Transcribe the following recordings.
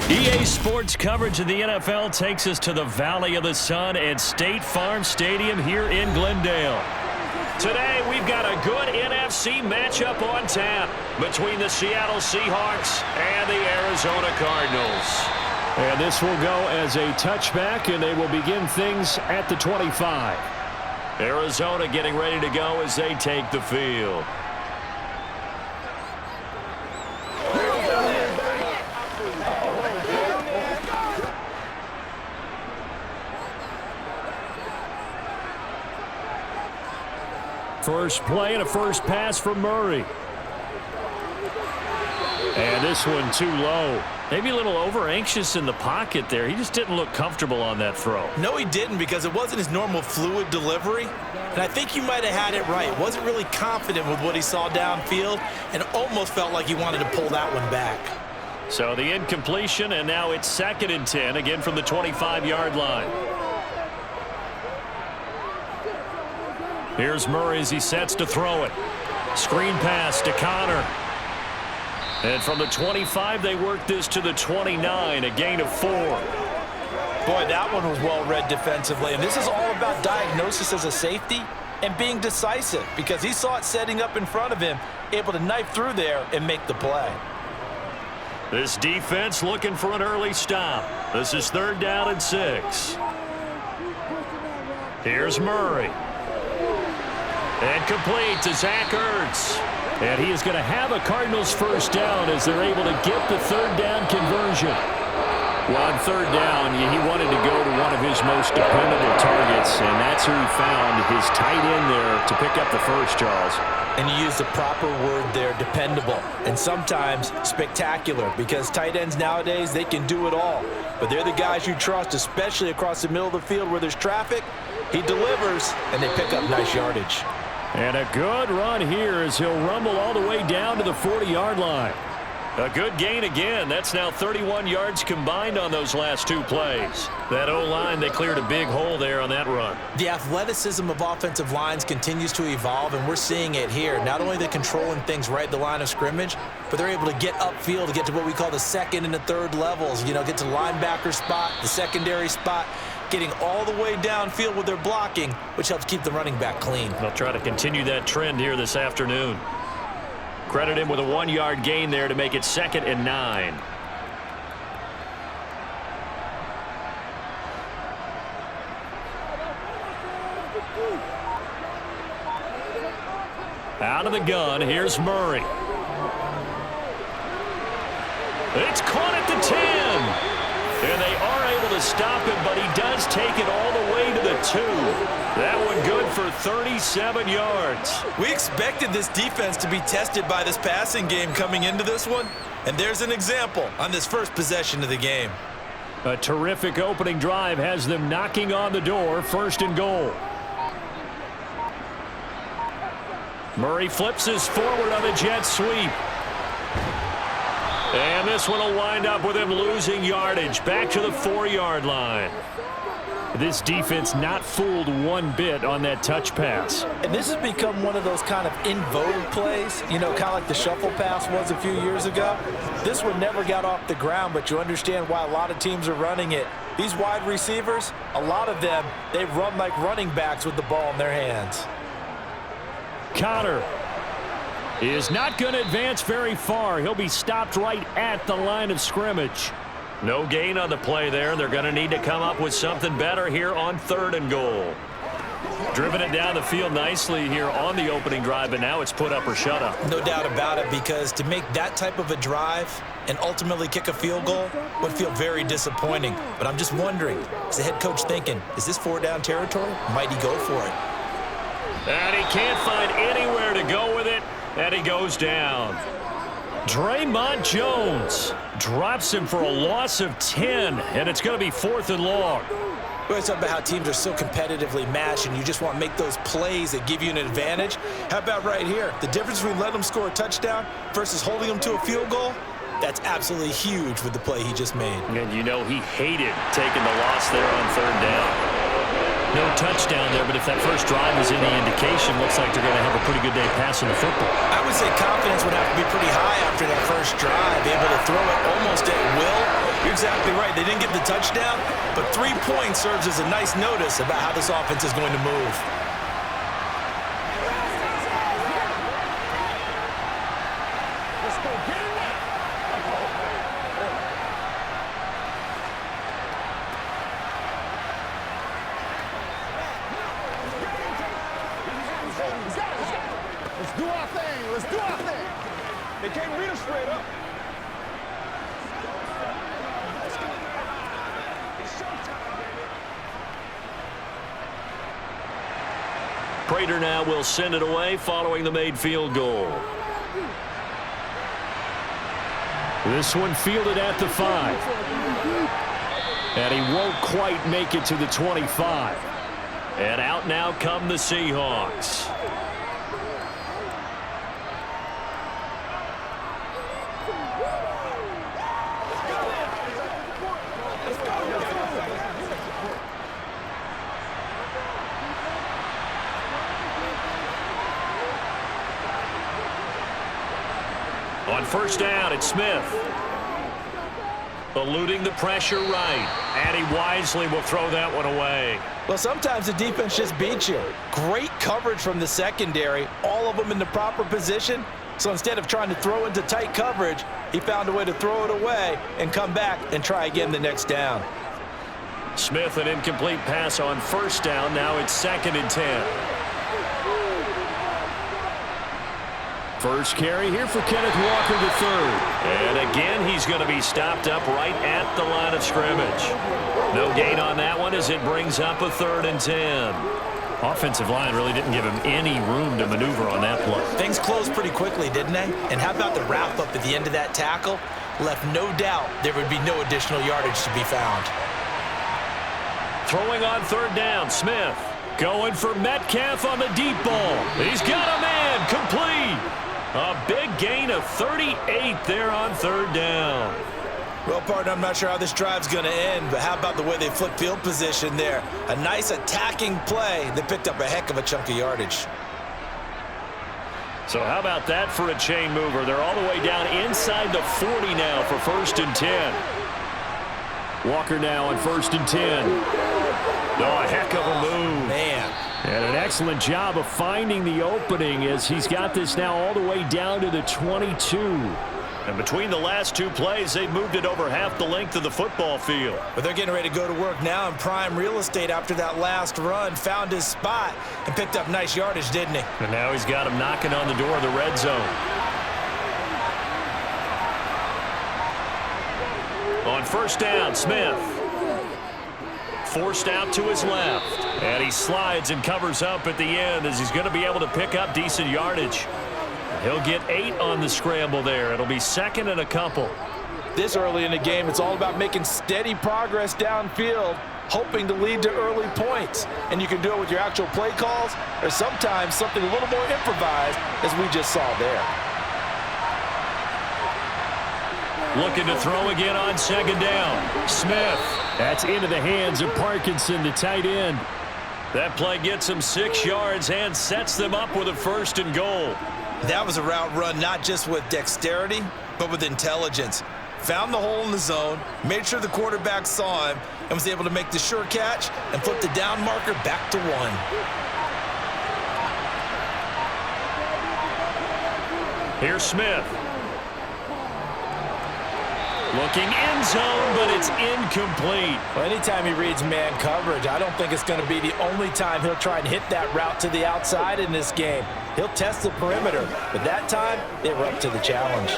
EA Sports coverage of the NFL takes us to the Valley of the Sun at State Farm Stadium here in Glendale. Today, we've got a good NFC matchup on tap between the Seattle Seahawks and the Arizona Cardinals. And this will go as a touchback, and they will begin things at the 25. Arizona getting ready to go as they take the field. First play and a first pass from Murray. And this one too low. Maybe a little over-anxious in the pocket there. He just didn't look comfortable on that throw. No, he didn't, because it wasn't his normal fluid delivery. And I think you might have had it right. Wasn't really confident with what he saw downfield and almost felt like he wanted to pull that one back. So the incompletion, and now it's 2nd and 10, again from the 25-yard line. Here's Murray as he sets to throw it. Screen pass to Connor. And from the 25, they work this to the 29, a gain of 4. Boy, that one was well read defensively. And this is all about diagnosis as a safety and being decisive, because he saw it setting up in front of him, able to knife through there and make the play. This defense looking for an early stop. This is 3rd down and 6. Here's Murray. And complete to Zach Ertz. And he is going to have a Cardinals first down as they're able to get the 3rd down conversion. Well, on 3rd down, he wanted to go to one of his most dependable targets, and that's who he found, his tight end there, to pick up the first, Charles. And you used the proper word there, dependable, and sometimes spectacular, because tight ends nowadays, they can do it all. But they're the guys you trust, especially across the middle of the field where there's traffic. He delivers, and they pick up nice yardage. And a good run here as he'll rumble all the way down to the 40-yard line. A good gain again. That's now 31 yards combined on those last 2 plays. That O-line, they cleared a big hole there on that run. The athleticism of offensive lines continues to evolve, and we're seeing it here. Not only they're controlling things right at the line of scrimmage, but they're able to get upfield to get to what we call the 2nd and the 3rd levels. You know, get to the linebacker spot, the secondary spot, getting all the way downfield with their blocking, which helps keep the running back clean. They'll try to continue that trend here this afternoon. Credit him with a 1-yard gain there to make it 2nd and 9. Out of the gun, here's Murray. It's caught at the 10. And they are able to stop him, but he does take it all the way to the 2. That one good for 37 yards. We expected this defense to be tested by this passing game coming into this one, and there's an example on this first possession of the game. A terrific opening drive has them knocking on the door, 1st and goal. Murray flips his forward on the jet sweep. And this one will wind up with him losing yardage back to the 4-yard line. This defense not fooled one bit on that touch pass. And this has become one of those kind of in vogue plays, you know, kind of like the shuffle pass was a few years ago. This one never got off the ground, but you understand why a lot of teams are running it. These wide receivers, a lot of them, they run like running backs with the ball in their hands. Connor is not going to advance very far. He'll be stopped right at the line of scrimmage. No gain on the play there. They're going to need to come up with something better here on 3rd and goal. Driven it down the field nicely here on the opening drive, but now it's put up or shut up. No doubt about it, because to make that type of a drive and ultimately kick a field goal would feel very disappointing. But I'm just wondering, is the head coach thinking, is this 4-down territory? Might he go for it? And he can't find anywhere to go with it. And he goes down. Draymond Jones drops him for a loss of 10, and it's going to be 4th and long. We always talk about how teams are so competitively matched, and you just want to make those plays that give you an advantage. How about right here? The difference between letting them score a touchdown versus holding them to a field goal, that's absolutely huge with the play he just made. And you know he hated taking the loss there on 3rd down. No touchdown there, but if that first drive is any indication, looks like they're going to have a pretty good day passing the football. I would say confidence would have to be pretty high after that first drive, able to throw it almost at will. You're exactly right. They didn't get the touchdown, but 3 points serves as a nice notice about how this offense is going to move. Let's do our thing. Let's do our thing. They can't read us straight up. Prater now will send it away following the made field goal. This one fielded at the 5. And he won't quite make it to the 25. And out now come the Seahawks. On first down, it's Smith. Eluding the pressure right. And he wisely will throw that one away. Well, sometimes the defense just beats you. Great coverage from the secondary, all of them in the proper position. So instead of trying to throw into tight coverage, he found a way to throw it away and come back and try again the next down. Smith, an incomplete pass on first down. Now it's 2nd and 10. First carry here for Kenneth Walker III. And again, he's going to be stopped up right at the line of scrimmage. No gain on that one as it brings up a 3rd and 10. Offensive line really didn't give him any room to maneuver on that play. Things closed pretty quickly, didn't they? And how about the wrap-up at the end of that tackle? Left no doubt there would be no additional yardage to be found. Throwing on 3rd down, Smith. Going for Metcalf on the deep ball. He's got a man, complete. A big gain of 38 there on 3rd down. Well, partner, I'm not sure how this drive's going to end, but how about the way they flip field position there? A nice attacking play that picked up a heck of a chunk of yardage. So how about that for a chain mover? They're all the way down inside the 40 now for 1st and 10. Walker now on 1st and 10. Oh, a heck of a move. Man. And an excellent job of finding the opening as he's got this now all the way down to the 22. And between the last 2 plays, they've moved it over half the length of the football field. But they're getting ready to go to work now in prime real estate after that last run. Found his spot and picked up nice yardage, didn't he? And now he's got him knocking on the door of the red zone. On first down, Smith. Forced out to his left. And he slides and covers up at the end as he's going to be able to pick up decent yardage. He'll get 8 on the scramble there. It'll be 2nd and a couple. This early in the game, it's all about making steady progress downfield, hoping to lead to early points. And you can do it with your actual play calls or sometimes something a little more improvised, as we just saw there. Looking to throw again on 2nd down. Smith. That's into the hands of Parkinson, the tight end. That play gets him 6 yards and sets them up with a 1st and goal. That was a route run not just with dexterity, but with intelligence. Found the hole in the zone, made sure the quarterback saw him, and was able to make the sure catch and flip the down marker back to 1. Here's Smith. Looking end zone, but it's incomplete. Well, anytime he reads man coverage, I don't think it's going to be the only time he'll try and hit that route to the outside in this game. He'll test the perimeter, but that time, they were up to the challenge.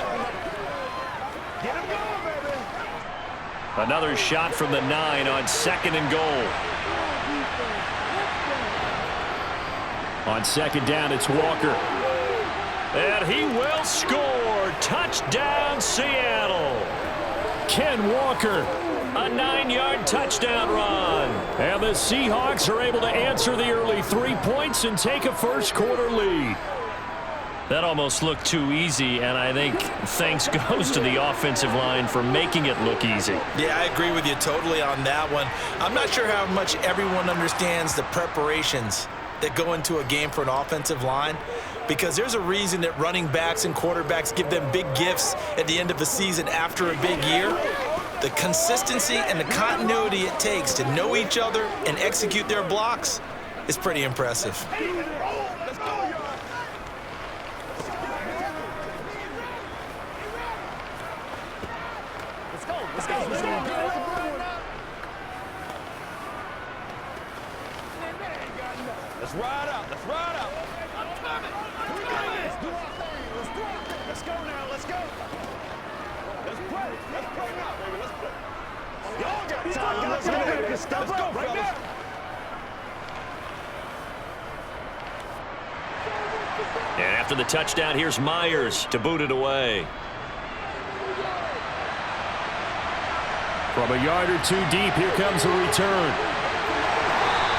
Another shot from the 9 on 2nd and goal. On 2nd down, it's Walker. And he will score. Touchdown, Seattle. Ken Walker, a 9-yard touchdown run. And the Seahawks are able to answer the early 3 points and take a first-quarter lead. That almost looked too easy, and I think thanks goes to the offensive line for making it look easy. Yeah, I agree with you totally on that one. I'm not sure how much everyone understands the preparations that go into a game for an offensive line, because there's a reason that running backs and quarterbacks give them big gifts at the end of the season after a big year. The The consistency and the continuity it takes to know each other and execute their blocks is pretty impressive. Let's go, y'all. Let's go. Let's ride out. Let's ride out. I'm coming. Let's do our thing. Let's go now. Let's go. Let's play. Let's play now, baby. Let's play. Y'all got time. Let's go. Let's go right now. And after the touchdown, here's Myers to boot it away. From a yard or two deep, here comes a return.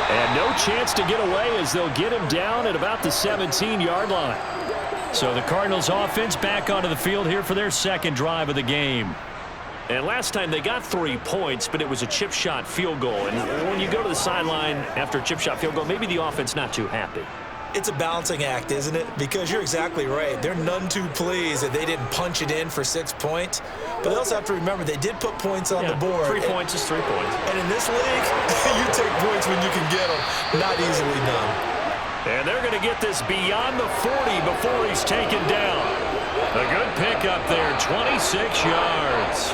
And no chance to get away as they'll get him down at about the 17-yard line. So the Cardinals offense back onto the field here for their second drive of the game. And last time they got 3 points, but it was a chip shot field goal. And when you go to the sideline after a chip shot field goal, maybe the offense not too happy. It's a balancing act, isn't it? Because you're exactly right. They're none too pleased that they didn't punch it in for 6 points. But they also have to remember they did put points on the board. 3 points is 3 points. And in this league, you take points when you can get them. Not easily done. And they're going to get this beyond the 40 before he's taken down. A good pickup there, 26 yards.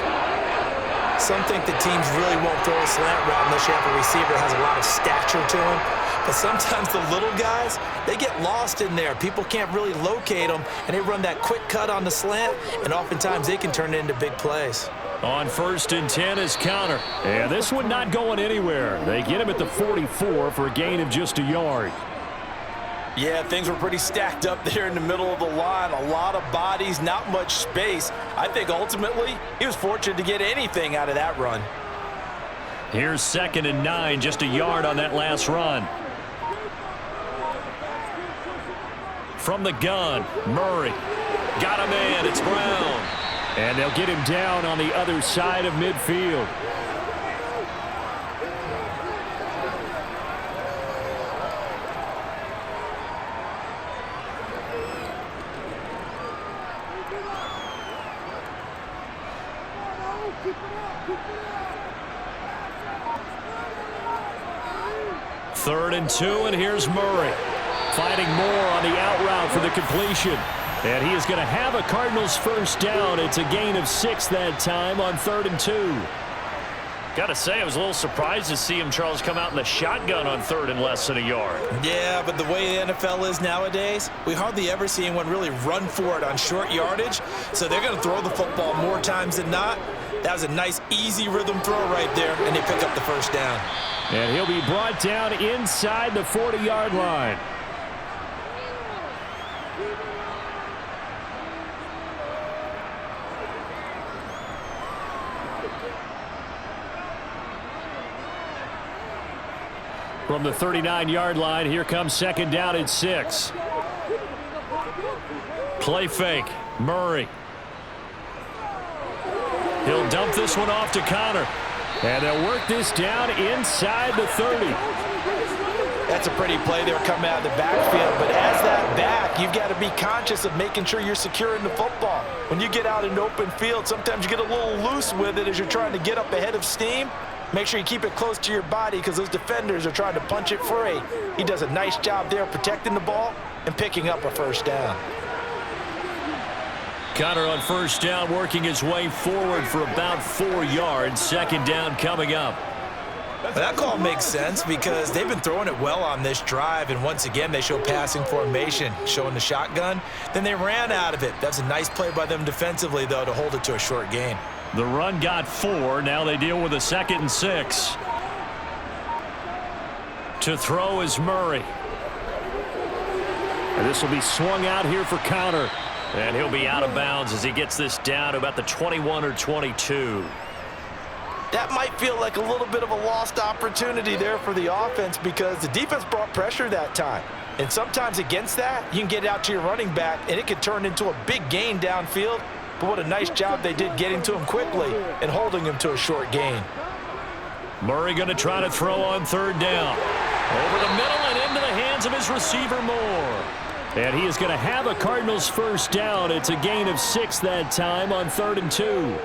Some think the teams really won't throw a slant route unless you have a receiver that has a lot of stature to him. But sometimes the little guys, they get lost in there. People can't really locate them, and they run that quick cut on the slant, and oftentimes they can turn it into big plays. On 1st and 10 is Counter. And this one not going anywhere. They get him at the 44 for a gain of just a yard. Yeah, things were pretty stacked up there in the middle of the line. A lot of bodies, not much space. I think ultimately he was fortunate to get anything out of that run. Here's 2nd and 9, just a yard on that last run. From the gun, Murray. Got a man, it's Brown. And they'll get him down on the other side of midfield. Third and 2, and here's Murray. Finding more on the out route for the completion. And he is going to have a Cardinals first down. It's a gain of 6 that time on 3rd and 2. Got to say, I was a little surprised to see him, Charles, come out in the shotgun on 3rd and less than a yard. Yeah, but the way the NFL is nowadays, we hardly ever see anyone really run for it on short yardage. So they're going to throw the football more times than not. That was a nice, easy rhythm throw right there, and they pick up the first down. And he'll be brought down inside the 40-yard line. From the 39-yard line, here comes 2nd down and 6. Play fake, Murray. He'll dump this one off to Connor. And they'll work this down inside the 30. That's a pretty play there coming out of the backfield. But as that back, you've got to be conscious of making sure you're securing the football. When you get out in open field, sometimes you get a little loose with it as you're trying to get up ahead of steam. Make sure you keep it close to your body because those defenders are trying to punch it free. He does a nice job there protecting the ball and picking up a first down. Connor on first down, working his way forward for about 4 yards. 2nd down coming up. Well, that call makes sense because they've been throwing it well on this drive, and once again they show passing formation, showing the shotgun. Then they ran out of it. That's a nice play by them defensively, though, to hold it to a short gain. The run got 4. Now they deal with a 2nd and 6. To throw is Murray. And this will be swung out here for Counter. And he'll be out of bounds as he gets this down to about the 21 or 22. That might feel like a little bit of a lost opportunity there for the offense because the defense brought pressure that time. And sometimes against that, you can get it out to your running back, and it could turn into a big gain downfield. But what a nice job they did getting to him quickly and holding him to a short gain. Murray going to try to throw on 3rd down. Over the middle and into the hands of his receiver, Moore. And he is going to have a Cardinals first down. It's a gain of 6 that time on 3rd and 2.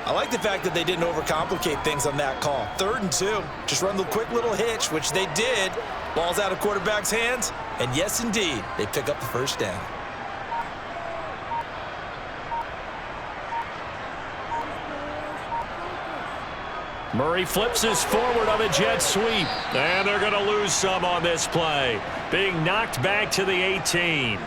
I like the fact that they didn't overcomplicate things on that call. 3rd and 2. Just run the quick little hitch, which they did. Ball's out of quarterback's hands. And yes, indeed, they pick up the first down. Murray flips us forward on a jet sweep. And they're going to lose some on this play. Being knocked back to the 18.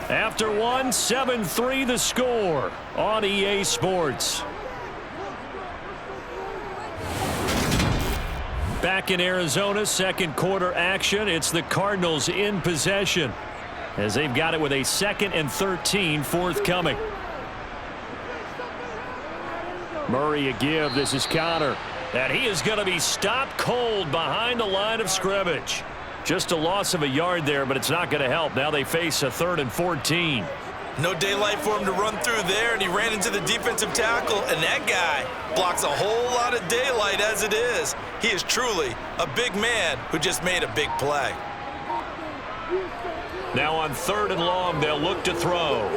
After one, 7-3 the score on EA Sports. Back in Arizona, second quarter action. It's the Cardinals in possession as they've got it with a 2nd and 13 forthcoming. Murray a give. This is Connor. And he is going to be stopped cold behind the line of scrimmage. Just a loss of a yard there, but it's not going to help. Now they face a 3rd and 14. No daylight for him to run through there, and he ran into the defensive tackle, and that guy blocks a whole lot of daylight as it is. He is truly a big man who just made a big play. Now on 3rd and long, they'll look to throw.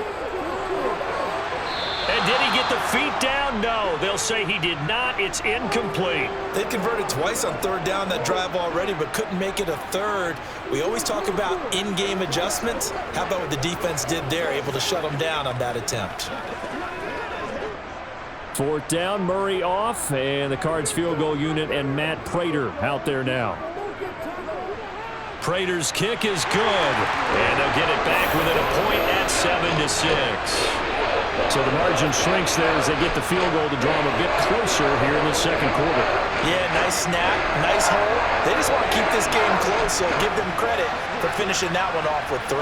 And did he get the feet down? No. They'll say he did not. It's incomplete. They converted twice on 3rd down that drive already, but couldn't make it a 3rd. We always talk about in-game adjustments. How about what the defense did there, able to shut them down on that attempt? 4th down, Murray off, and the Cards field goal unit and Matt Prater out there now. Prater's kick is good, and they'll get it back within a point at 7-6. So the margin shrinks there as they get the field goal to draw them a bit closer here in the second quarter. Yeah, nice snap, nice hole. They just want to keep this game close, so give them credit for finishing that one off with 3.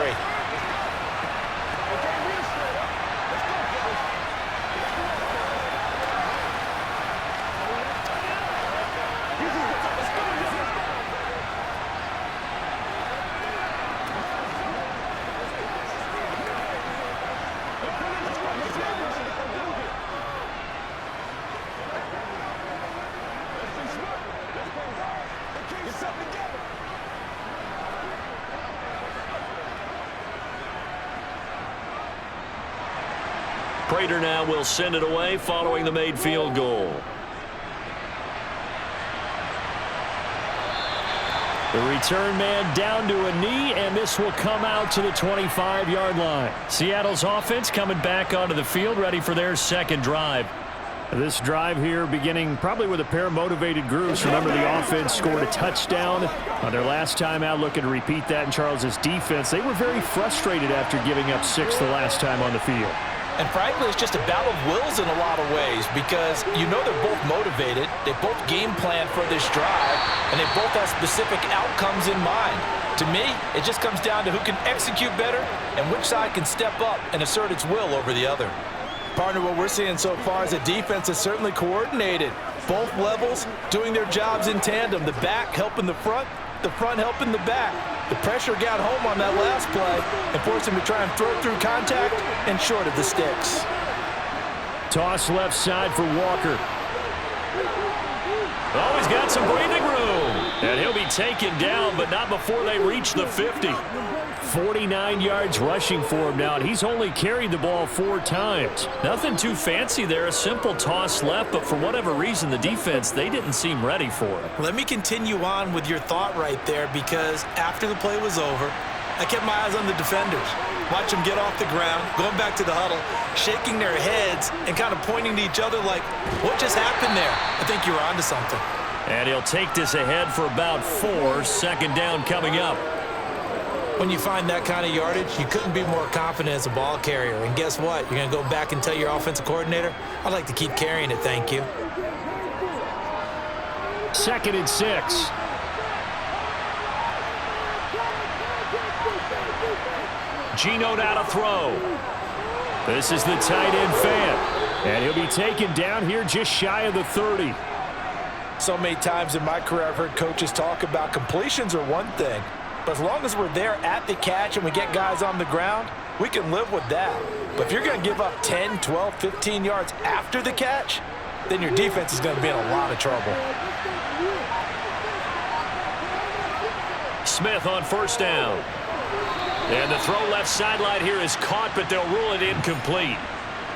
Prater now will send it away following the made field goal. The return man down to a knee, and this will come out to the 25-yard line. Seattle's offense coming back onto the field, ready for their second drive. This drive here beginning probably with a pair of motivated groups. Remember, the offense scored a touchdown on their last time out, looking to repeat that in Charles's defense. They were very frustrated after giving up 6 the last time on the field. And frankly, it's just a battle of wills in a lot of ways because you know they're both motivated, they both game plan for this drive, and they both have specific outcomes in mind. To me, it just comes down to who can execute better and which side can step up and assert its will over the other. Partner, what we're seeing so far is a defense that's certainly coordinated. Both levels doing their jobs in tandem. The back helping the front helping the back. The pressure got home on that last play and forced him to try and throw through contact and short of the sticks. Toss left side for Walker. Oh, he's got some breathing room. And he'll be taken down, but not before they reach the 50. 49 yards rushing for him now, and he's only carried the ball 4 times. Nothing too fancy there, a simple toss left, but for whatever reason, the defense, they didn't seem ready for it. Let me continue on with your thought right there, because after the play was over, I kept my eyes on the defenders. Watch them get off the ground, going back to the huddle, shaking their heads and kind of pointing to each other like, what just happened there? I think you were onto something. And he'll take this ahead for about 4. Second down coming up. When you find that kind of yardage, you couldn't be more confident as a ball carrier. And guess what? You're going to go back and tell your offensive coordinator, I'd like to keep carrying it, thank you. 2nd and 6. Geno now to throw. This is the tight end Fant. And he'll be taken down here just shy of the 30. So many times in my career I've heard coaches talk about completions are one thing. But as long as we're there at the catch and we get guys on the ground, we can live with that. But if you're going to give up 10, 12, 15 yards after the catch, then your defense is going to be in a lot of trouble. Smith on first down. And the throw left sideline here is caught, but they'll rule it incomplete.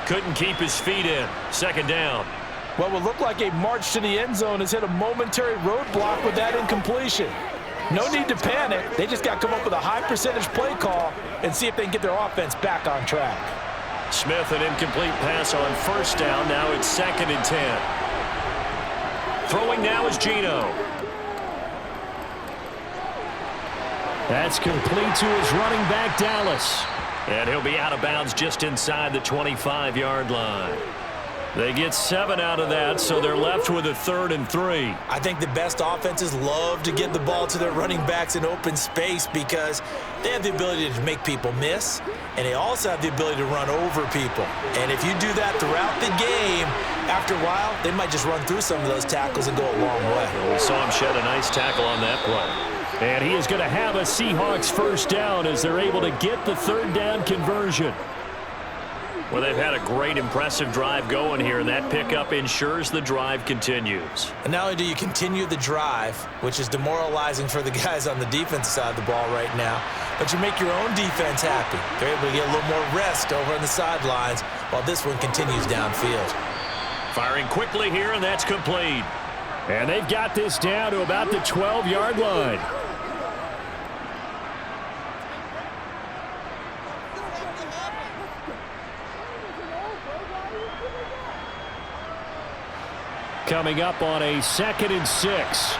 Couldn't keep his feet in. Second down. What would look like a march to the end zone has hit a momentary roadblock with that incompletion. No need to panic. They just got to come up with a high percentage play call and see if they can get their offense back on track. Smith, an incomplete pass on first down. Now it's 2nd and 10. Throwing now is Geno. That's complete to his running back, Dallas. And he'll be out of bounds just inside the 25-yard line. They get 7 out of that, so they're left with a 3rd and 3. I think the best offenses love to get the ball to their running backs in open space because they have the ability to make people miss, and they also have the ability to run over people. And if you do that throughout the game, after a while, they might just run through some of those tackles and go a long way. Well, we saw him shed a nice tackle on that play. And he is going to have a Seahawks first down as they're able to get the 3rd down conversion. Well, they've had a great, impressive drive going here, and that pickup ensures the drive continues. And not only do you continue the drive, which is demoralizing for the guys on the defensive side of the ball right now, but you make your own defense happy. They're able to get a little more rest over on the sidelines while this one continues downfield. Firing quickly here, and that's complete. And they've got this down to about the 12-yard line. Coming up on a 2nd and 6.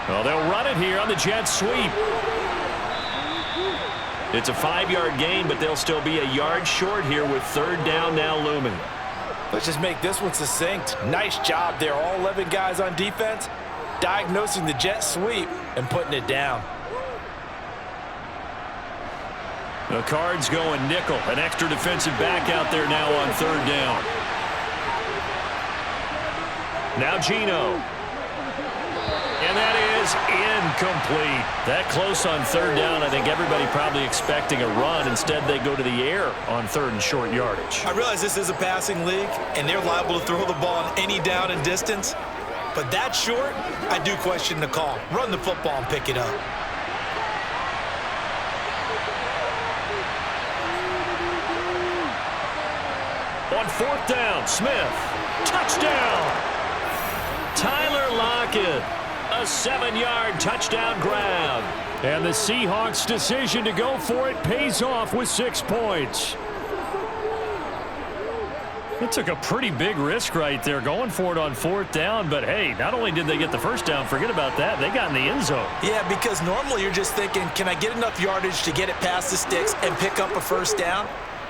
Well, they'll run it here on the jet sweep. It's a 5-yard gain, but they'll still be a yard short here with 3rd down now looming. Let's just make this one succinct. Nice job there, all 11 guys on defense, diagnosing the jet sweep and putting it down. The Cards going nickel. An extra defensive back out there now on 3rd down. Now Geno. And that is incomplete. That close on 3rd down. I think everybody probably expecting a run. Instead, they go to the air on 3rd and short yardage. I realize this is a passing league, and they're liable to throw the ball on any down and distance. But that short, I do question the call. Run the football and pick it up. On 4th down, Smith. Touchdown! Tyler Lockett. A 7-yard touchdown grab. And the Seahawks' decision to go for it pays off with 6 points. It took a pretty big risk right there going for it on 4th down, but hey, not only did they get the first down, forget about that, they got in the end zone. Yeah, because normally you're just thinking, can I get enough yardage to get it past the sticks and pick up a first down?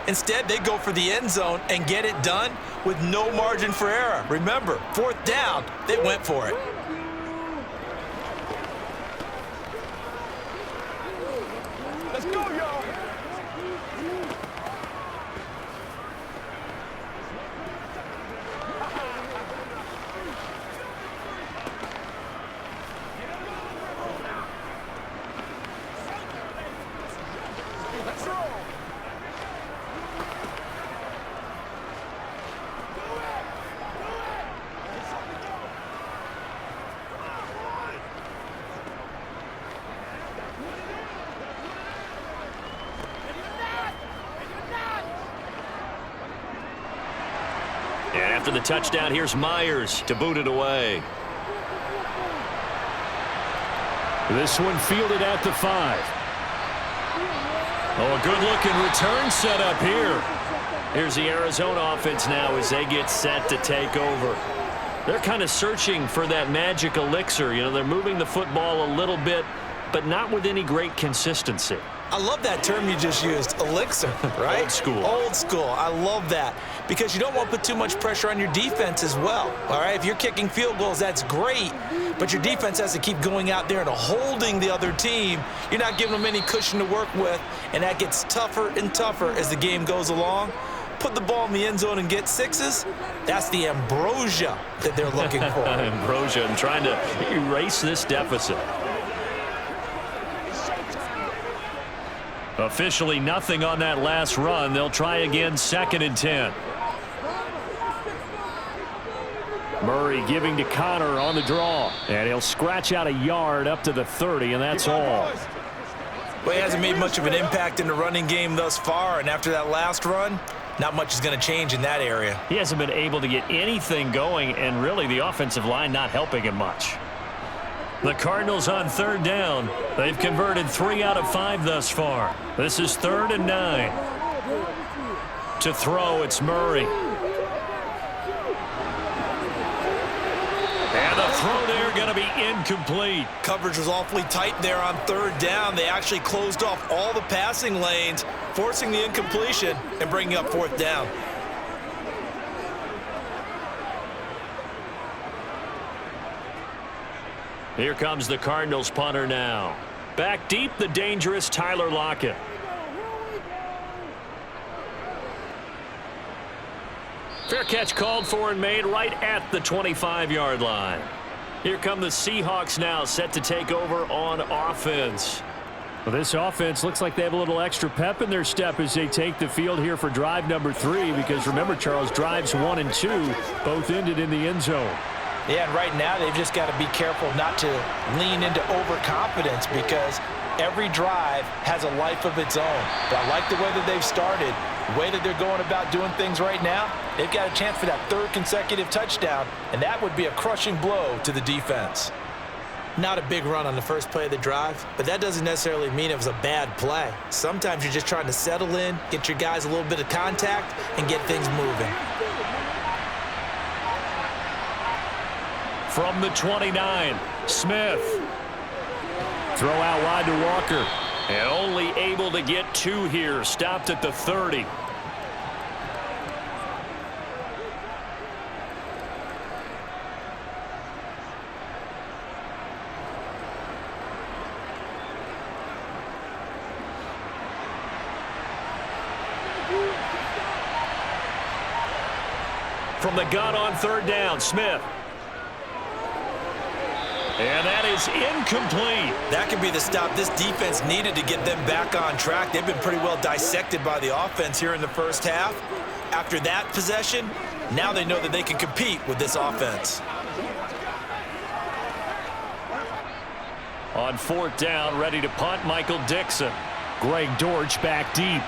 Instead, they go for the end zone and get it done with no margin for error. Remember, 4th down, they went for it. Let's go, y'all. Let's roll. And after the touchdown, here's Myers to boot it away. This one fielded at the 5. Oh, a good-looking return set up here. Here's the Arizona offense now as they get set to take over. They're kind of searching for that magic elixir. You know, they're moving the football a little bit, but not with any great consistency. I love that term you just used, elixir, right? Old school. Old school. I love that because you don't want to put too much pressure on your defense as well, all right? If you're kicking field goals, that's great, but your defense has to keep going out there and holding the other team. You're not giving them any cushion to work with, and that gets tougher and tougher as the game goes along. put the ball in the end zone and get sixes, that's the ambrosia that they're looking for. Ambrosia, and trying to erase this deficit. Officially nothing on that last run. They'll try again, 2nd and 10. Murray giving to Connor on the draw. And he'll scratch out a yard up to the 30, and that's all. Well, he hasn't made much of an impact in the running game thus far, and after that last run, not much is going to change in that area. He hasn't been able to get anything going, and really the offensive line not helping him much. The Cardinals on 3rd down. They've converted 3 out of 5 thus far. This is 3rd and 9. To throw, it's Murray. And the throw there going to be incomplete. Coverage was awfully tight there on 3rd down. They actually closed off all the passing lanes, forcing the incompletion and bringing up 4th down. Here comes the Cardinals punter now. Back deep, the dangerous Tyler Lockett. Fair catch called for and made right at the 25-yard line. Here come the Seahawks now, set to take over on offense. Well, this offense looks like they have a little extra pep in their step as they take the field here for drive number 3, because remember, Charles, drives 1 and 2 both ended in the end zone. Yeah, and right now they've just got to be careful not to lean into overconfidence, because every drive has a life of its own. But I like the way that they've started, the way that they're going about doing things right now. They've got a chance for that 3rd consecutive touchdown, and that would be a crushing blow to the defense. Not a big run on the first play of the drive, but that doesn't necessarily mean it was a bad play. Sometimes you're just trying to settle in, get your guys a little bit of contact, and get things moving. From the 29, Smith. Throw out wide to Walker. And only able to get 2 here. Stopped at the 30. From the gun on 3rd down, Smith. And that is incomplete. That could be the stop this defense needed to get them back on track. They've been pretty well dissected by the offense here in the first half. After that possession, now they know that they can compete with this offense. On 4th down, ready to punt, Michael Dixon. Greg Dortch back deep.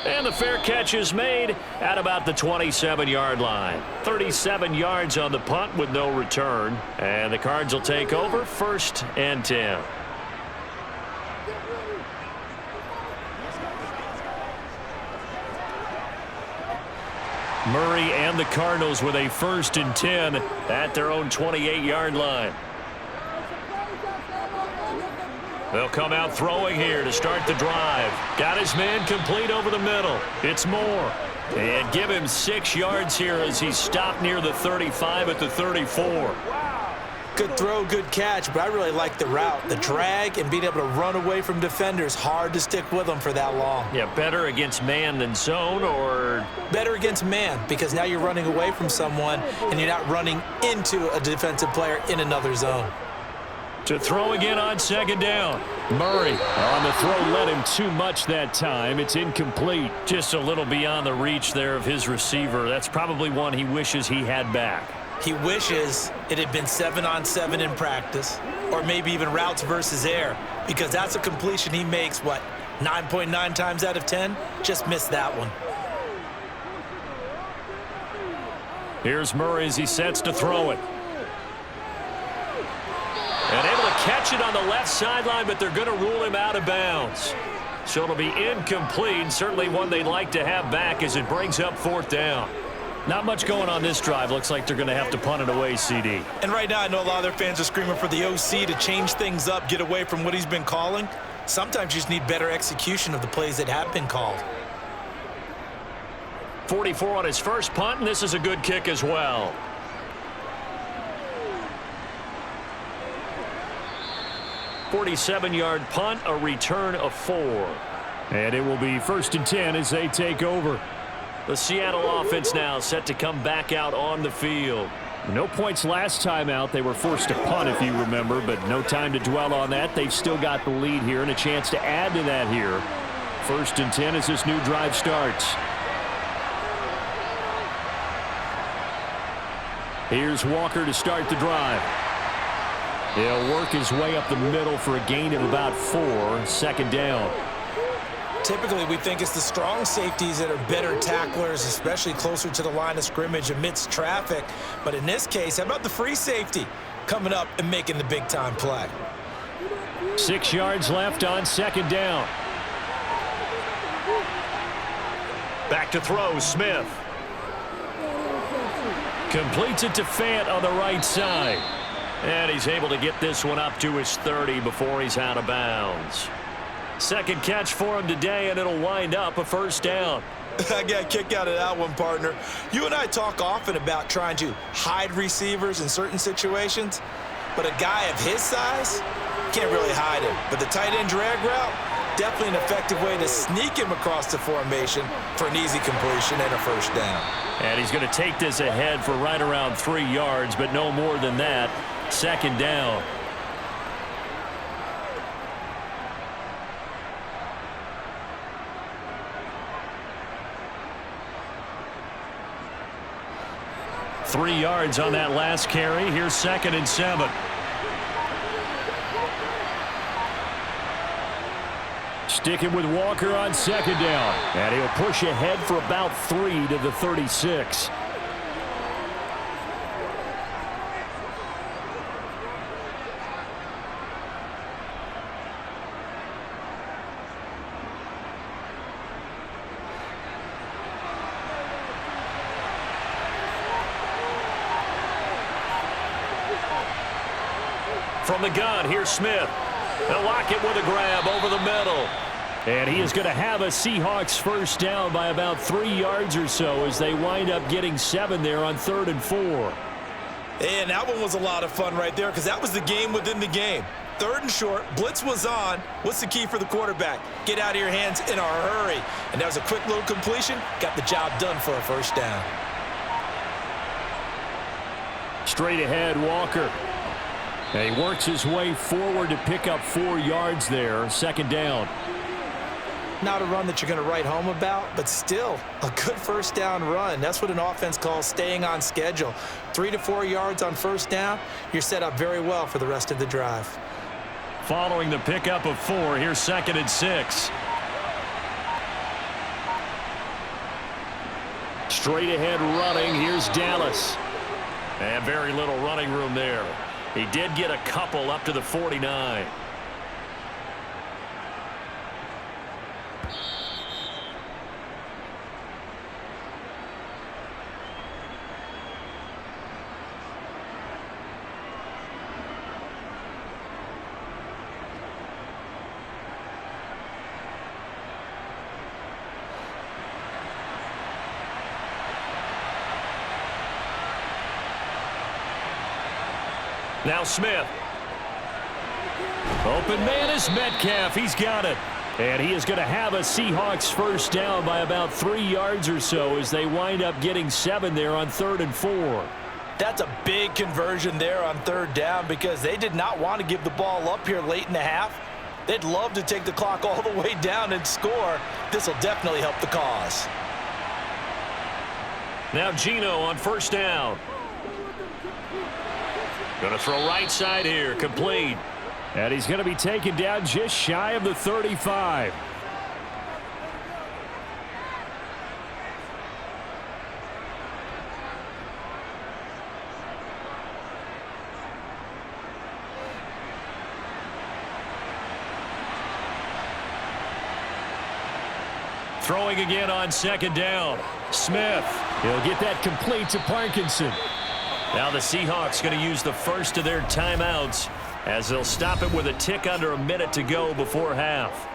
And the fair catch is made at about the 27-yard line. 37 yards on the punt with no return. And the Cards will take over, 1st and 10. Murray and the Cardinals with a 1st and 10 at their own 28-yard line. They'll come out throwing here to start the drive. Got his man complete over the middle. It's Moore. And give him 6 yards here as he's stopped near the 35 at the 34. Good throw, good catch, but I really like the route. The drag and being able to run away from defenders, hard to stick with them for that long. Yeah, better against man than zone, or? Better against man, because now you're running away from someone and you're not running into a defensive player in another zone. To throw again on 2nd down. Murray on the throw led him too much that time. It's incomplete. Just a little beyond the reach there of his receiver. That's probably one he wishes he had back. He wishes it had been 7-on-7 in practice, or maybe even routes versus air, because that's a completion he makes, 9.9 times out of 10? Just missed that one. Here's Murray as he sets to throw it. And able to catch it on the left sideline, but they're going to rule him out of bounds. So it'll be incomplete, certainly one they'd like to have back as it brings up 4th down. Not much going on this drive. Looks like they're going to have to punt it away, CD. And right now I know a lot of their fans are screaming for the OC to change things up, get away from what he's been calling. Sometimes you just need better execution of the plays that have been called. 44 on his first punt, and this is a good kick as well. 47-yard punt, a return of 4. And it will be 1st and 10 as they take over. The Seattle offense now set to come back out on the field. No points last time out. They were forced to punt, if you remember, but no time to dwell on that. They've still got the lead here and a chance to add to that here. 1st and 10 as this new drive starts. Here's Walker to start the drive. He'll work his way up the middle for a gain of about 4. 2nd down. Typically, we think it's the strong safeties that are better tacklers, especially closer to the line of scrimmage amidst traffic. But in this case, how about the free safety coming up and making the big-time play? 6 yards left on 2nd down. Back to throw, Smith. Completes it to Fant on the right side. And he's able to get this one up to his 30 before he's out of bounds. 2nd catch for him today, and it'll wind up a 1st down. I got a kick out of that one, partner. You and I talk often about trying to hide receivers in certain situations, but a guy of his size, can't really hide him. But the tight end drag route, definitely an effective way to sneak him across the formation for an easy completion and a 1st down. And he's going to take this ahead for right around 3 yards, but no more than that. 2nd down. Three yards on that last carry. Here's 2nd and 7. Sticking with Walker on 2nd down. And he'll push ahead for about 3 to the 36. From the gun, here's Smith. They'll lock it with a grab over the middle. And he is going to have a Seahawks 1st down by about 3 yards or so as they wind up getting 7 there on 3rd and 4. And that one was a lot of fun right there because that was the game within the game. 3rd and short, blitz was on. What's the key for the quarterback? Get out of your hands in a hurry. And that was a quick little completion. Got the job done for a 1st down. Straight ahead, Walker. And he works his way forward to pick up 4 yards there. 2nd down. Not a run that you're going to write home about, but still a good 1st down run. That's what an offense calls staying on schedule. 3 to 4 yards on 1st down, you're set up very well for the rest of the drive. Following the pickup of 4, here's 2nd and 6. Straight ahead running, here's Dallas. And very little running room there. He did get a couple up to the 49. Now Smith. Open man is Metcalf. He's got it. And he is going to have a Seahawks 1st down by about 3 yards or so as they wind up getting 7 there on 3rd and 4. That's a big conversion there on 3rd down because they did not want to give the ball up here late in the half. They'd love to take the clock all the way down and score. This will definitely help the cause. Now Geno on 1st down. Going to throw right side here, complete. And he's going to be taken down just shy of the 35. Throwing again on 2nd down. Smith. He'll get that complete to Parkinson. Now the Seahawks going to use the first of their timeouts as they'll stop it with a tick under a minute to go before half.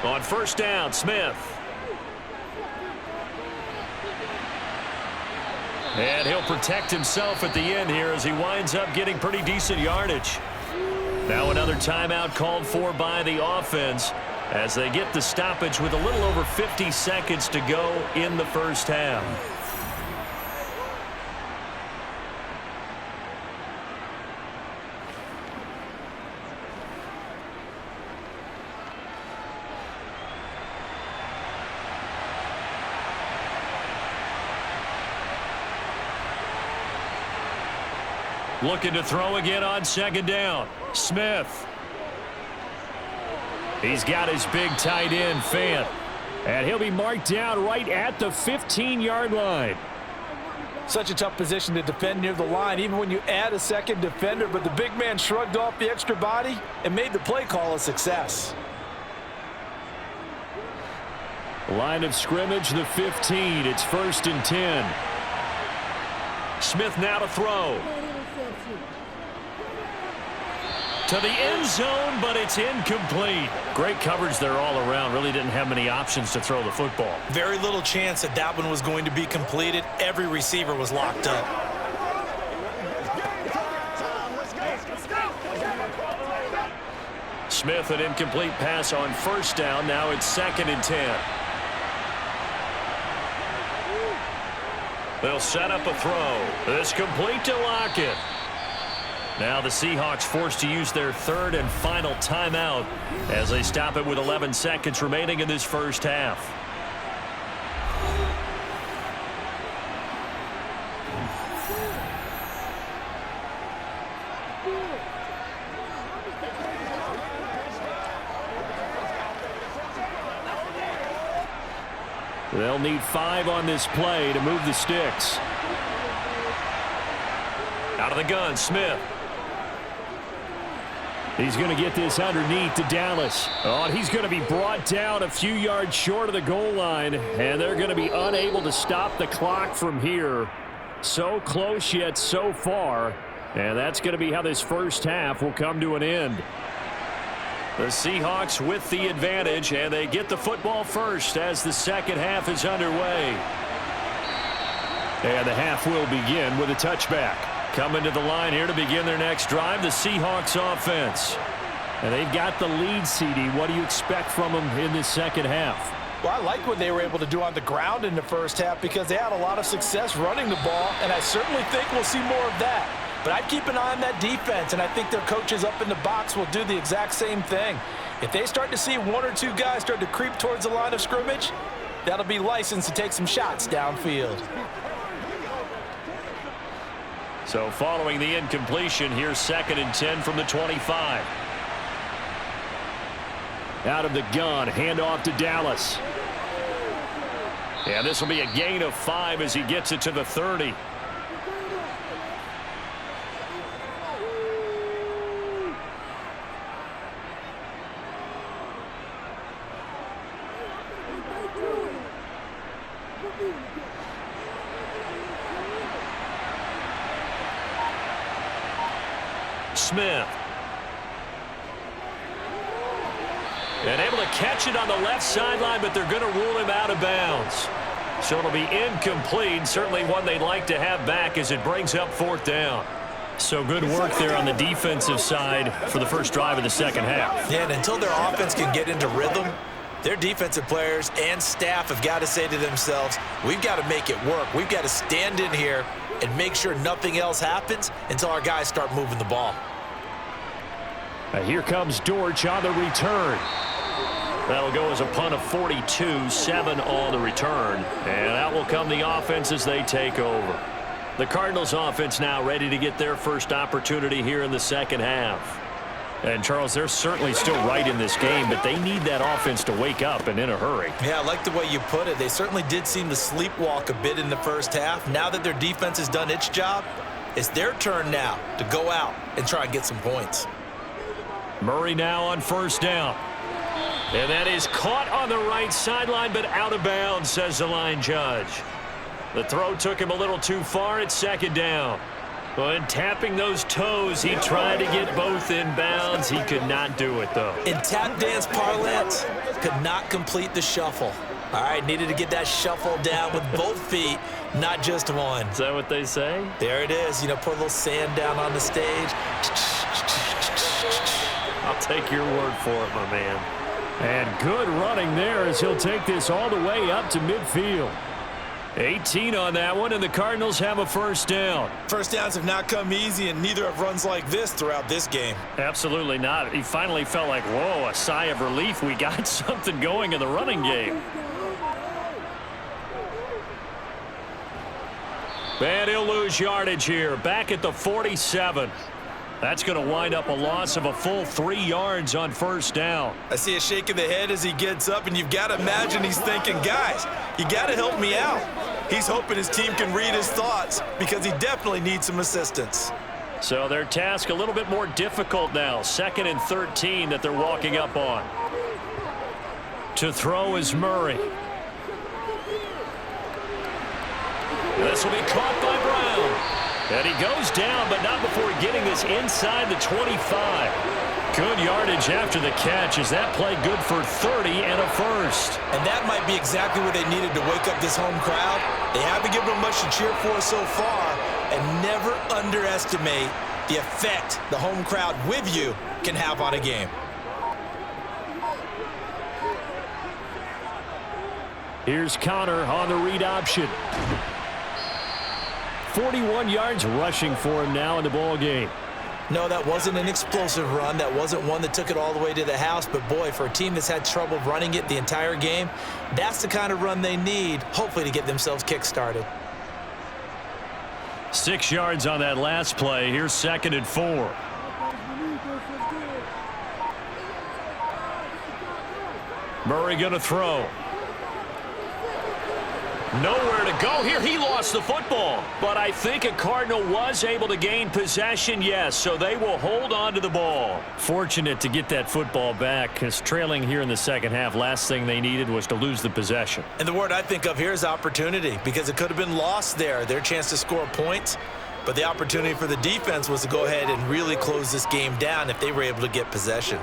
On first down, Smith. And he'll protect himself at the end here as he winds up getting pretty decent yardage. Now another timeout called for by the offense as they get the stoppage with a little over 50 seconds to go in the first half. Looking to throw again on second down. Smith. He's got his big tight end, Fant. And he'll be marked down right at the 15-yard line. Such a tough position to defend near the line, even when you add a second defender, but the big man shrugged off the extra body and made the play call a success. Line of scrimmage, the 15. It's 1st and 10. Smith now to throw. To the end zone, but it's incomplete. Great coverage there all around. Really didn't have many options to throw the football. Very little chance that that one was going to be completed. Every receiver was locked up. Smith, an incomplete pass on first down. Now it's 2nd and 10. They'll set up a throw. It's complete to Lockett. Now the Seahawks forced to use their 3rd and final timeout as they stop it with 11 seconds remaining in this first half. They'll need 5 on this play to move the sticks. Out of the gun, Smith. He's going to get this underneath to Dallas. Oh, and he's going to be brought down a few yards short of the goal line, and they're going to be unable to stop the clock from here. So close yet so far, and that's going to be how this first half will come to an end. The Seahawks with the advantage, and they get the football first as the second half is underway. And the half will begin with a touchback. Coming to the line here to begin their next drive, the Seahawks offense. And they've got the lead, CD. What do you expect from them in this second half? Well, I like what they were able to do on the ground in the first half because they had a lot of success running the ball, and I certainly think we'll see more of that. But I'd keep an eye on that defense, and I think their coaches up in the box will do the exact same thing. If they start to see 1 or 2 guys start to creep towards the line of scrimmage, that'll be licensed to take some shots downfield. So following the incompletion, here's 2nd and 10 from the 25. Out of the gun, handoff to Dallas. Yeah, this will be a gain of 5 as he gets it to the 30. Smith. And able to catch it on the left sideline, but they're going to rule him out of bounds. So it'll be incomplete. Certainly one they'd like to have back as it brings up 4th down. So good work there on the defensive side for the first drive of the second half. Yeah, and until their offense can get into rhythm, their defensive players and staff have got to say to themselves, we've got to make it work. We've got to stand in here and make sure nothing else happens until our guys start moving the ball. Here comes Dortch on the return. That'll go as a punt of 42, 7 on the return. And out will come the offense as they take over. The Cardinals offense now ready to get their first opportunity here in the second half. And, Charles, they're certainly still right in this game, but they need that offense to wake up and in a hurry. Yeah, I like the way you put it. They certainly did seem to sleepwalk a bit in the first half. Now that their defense has done its job, it's their turn now to go out and try and get some points. Murray now on first down. And that is caught on the right sideline, but out of bounds, says the line judge. The throw took him a little too far. It's 2nd down. When tapping those toes, he tried to get both in bounds. He could not do it, though. In tap dance parlance, could not complete the shuffle. All right, needed to get that shuffle down with both feet, not just one. Is that what they say? There it is. You know, put a little sand down on the stage. I'll take your word for it, my man. And good running there as he'll take this all the way up to midfield. 18 on that one, and the Cardinals have a first down. First downs have not come easy, and neither have runs like this throughout this game. Absolutely not. He finally felt like, whoa, a sigh of relief. We got something going in the running game. And he'll lose yardage here. Back at the 47. That's going to wind up a loss of a full 3 yards on first down. I see a shake of the head as he gets up, and you've got to imagine he's thinking, guys, you got to help me out. He's hoping his team can read his thoughts because he definitely needs some assistance. So their task a little bit more difficult now. 2nd and 13 that they're walking up on. To throw is Murray. This will be caught by Brown. And he goes down, but not before getting this inside the 25. Good yardage after the catch. Is that play good for 30 and a first? And that might be exactly what they needed to wake up this home crowd. They haven't given them much to cheer for so far, and never underestimate the effect the home crowd with you can have on a game. Here's Connor on the read option. 41 yards rushing for him now in the ball game. No, that wasn't an explosive run. That wasn't one that took it all the way to the house. But, boy, for a team that's had trouble running it the entire game, that's the kind of run they need, hopefully, to get themselves kick-started. 6 yards on that last play. Here's 2nd and 4. Murray going to throw. Nowhere to go here. He lost the football. But I think a Cardinal was able to gain possession, yes, so they will hold on to the ball. Fortunate to get that football back, because trailing here in the second half, last thing they needed was to lose the possession. And the word I think of here is opportunity, because it could have been lost there, their chance to score points. But the opportunity for the defense was to go ahead and really close this game down if they were able to get possession.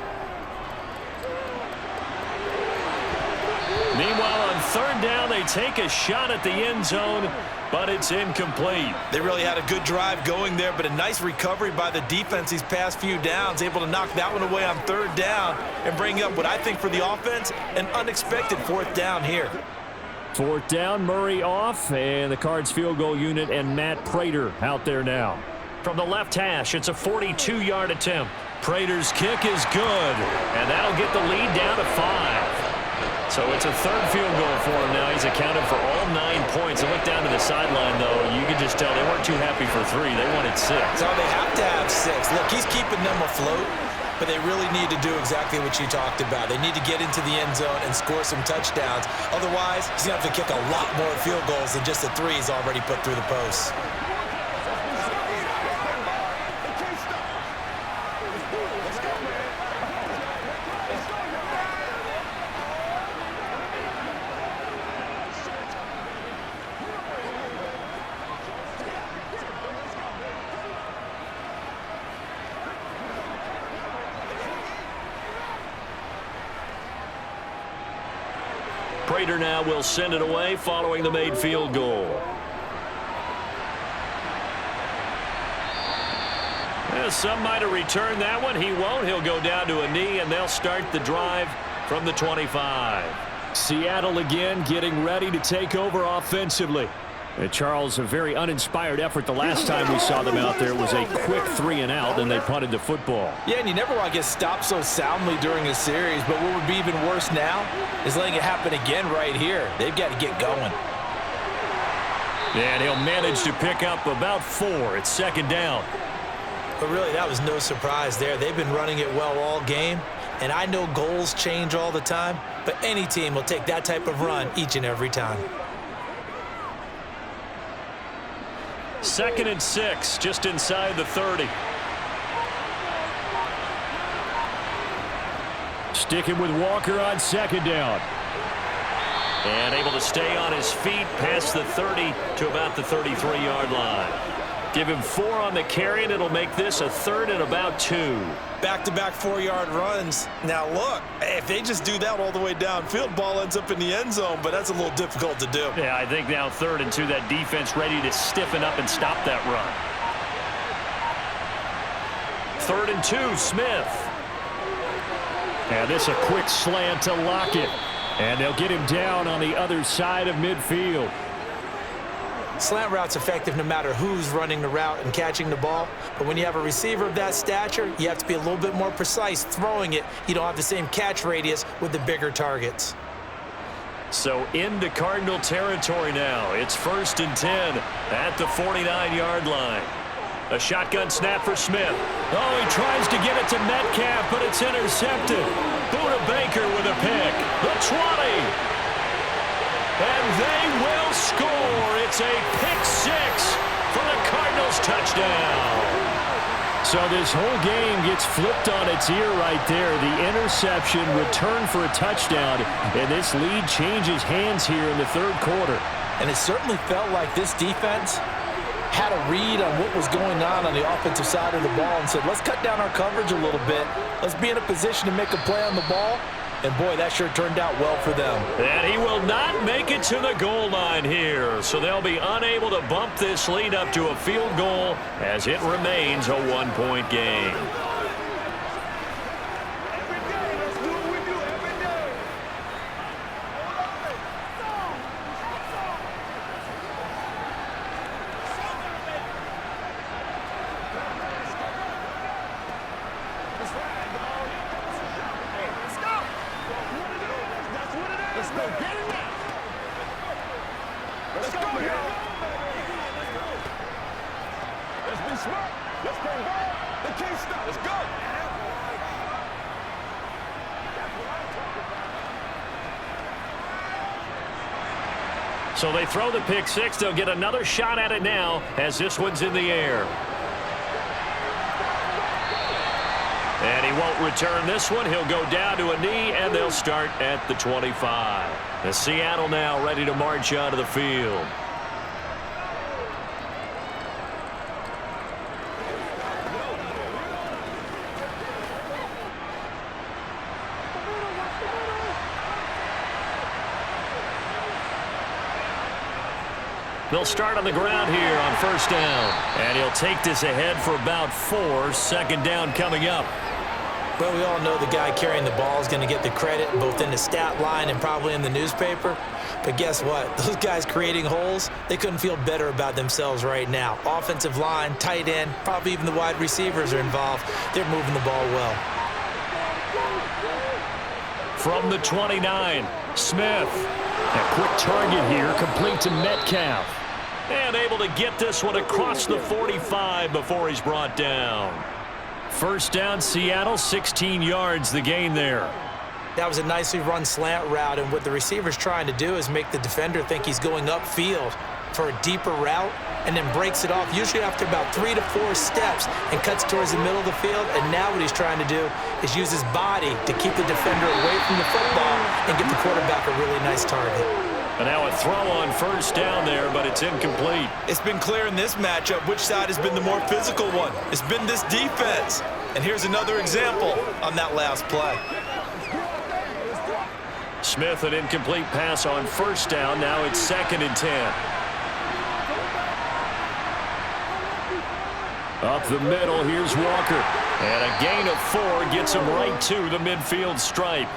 Meanwhile, on 3rd down, they take a shot at the end zone, but it's incomplete. They really had a good drive going there, but a nice recovery by the defense these past few downs, able to knock that one away on 3rd down and bring up what I think for the offense, an unexpected 4th down here. 4th down, Murray off, and the Cards field goal unit and Matt Prater out there now. From the left hash, it's a 42-yard attempt. Prater's kick is good, and that'll get the lead down to 5. So it's a 3rd field goal for him now. He's accounted for all 9 points. And look down to the sideline, though. You can just tell they weren't too happy for 3. They wanted 6. No, they have to have 6. Look, he's keeping them afloat, but they really need to do exactly what you talked about. They need to get into the end zone and score some touchdowns. Otherwise, he's going to have to kick a lot more field goals than just the 3 he's already put through the posts. Prater now will send it away following the made field goal. Yeah, some might have returned that one. He won't. He'll go down to a knee, and they'll start the drive from the 25. Seattle again getting ready to take over offensively. Charles, a very uninspired effort the last time we saw them out there. It was a quick 3 and out, and they punted the football. Yeah, and you never want to get stopped so soundly during a series, but what would be even worse now is letting it happen again right here. They've got to get going. And he'll manage to pick up about 4. It's 2nd down. But really, that was no surprise there. They've been running it well all game, and I know goals change all the time, but any team will take that type of run each and every time. 2nd and 6, just inside the 30. Sticking with Walker on 2nd down. And able to stay on his feet past the 30 to about the 33-yard line. Give him 4 on the carry, and it'll make this a 3rd and about 2. Back-to-back 4-yard runs. Now, look, if they just do that all the way downfield, ball ends up in the end zone, but that's a little difficult to do. Yeah, I think now 3rd and 2, that defense ready to stiffen up and stop that run. 3rd and 2, Smith. And this a quick slant to Lockett. And they'll get him down on the other side of midfield. Slant route's effective no matter who's running the route and catching the ball. But when you have a receiver of that stature, you have to be a little bit more precise throwing it. You don't have the same catch radius with the bigger targets. So into Cardinal territory now. It's 1st and 10 at the 49-yard line. A shotgun snap for Smith. Oh, he tries to get it to Metcalf, but it's intercepted. Buda Baker with a pick. The 20. And they will score. It's a pick 6 for the Cardinals touchdown. So this whole game gets flipped on its ear right there. The interception, return for a touchdown, and this lead changes hands here in the 3rd quarter. And it certainly felt like this defense had a read on what was going on the offensive side of the ball and said, let's cut down our coverage a little bit. Let's be in a position to make a play on the ball. And, boy, that sure turned out well for them. And he will not make it to the goal line here. So they'll be unable to bump this lead up to a field goal as it remains a 1-point game. So they throw the pick 6. They'll get another shot at it now as this one's in the air. And he won't return this one. He'll go down to a knee, and they'll start at the 25. The Seattle now ready to march onto the field. They'll start on the ground here on 1st down. And he'll take this ahead for about 4. 2nd down coming up. Well, we all know the guy carrying the ball is going to get the credit both in the stat line and probably in the newspaper. But guess what? Those guys creating holes, they couldn't feel better about themselves right now. Offensive line, tight end, probably even the wide receivers are involved. They're moving the ball well. From the 29, Smith. A quick target here, complete to Metcalf. And able to get this one across the 45 before he's brought down. 1st down, Seattle, 16 yards the gain there. That was a nicely run slant route, and what the receiver's trying to do is make the defender think he's going upfield for a deeper route and then breaks it off, usually after about 3 to 4 steps, and cuts towards the middle of the field. And now what he's trying to do is use his body to keep the defender away from the football and give the quarterback a really nice target. And now a throw on 1st down there, but it's incomplete. It's been clear in this matchup which side has been the more physical one. It's been this defense. And here's another example on that last play. Smith, an incomplete pass on 1st down. Now it's 2nd and 10. Up the middle, here's Walker. And a gain of 4 gets him right to the midfield stripe.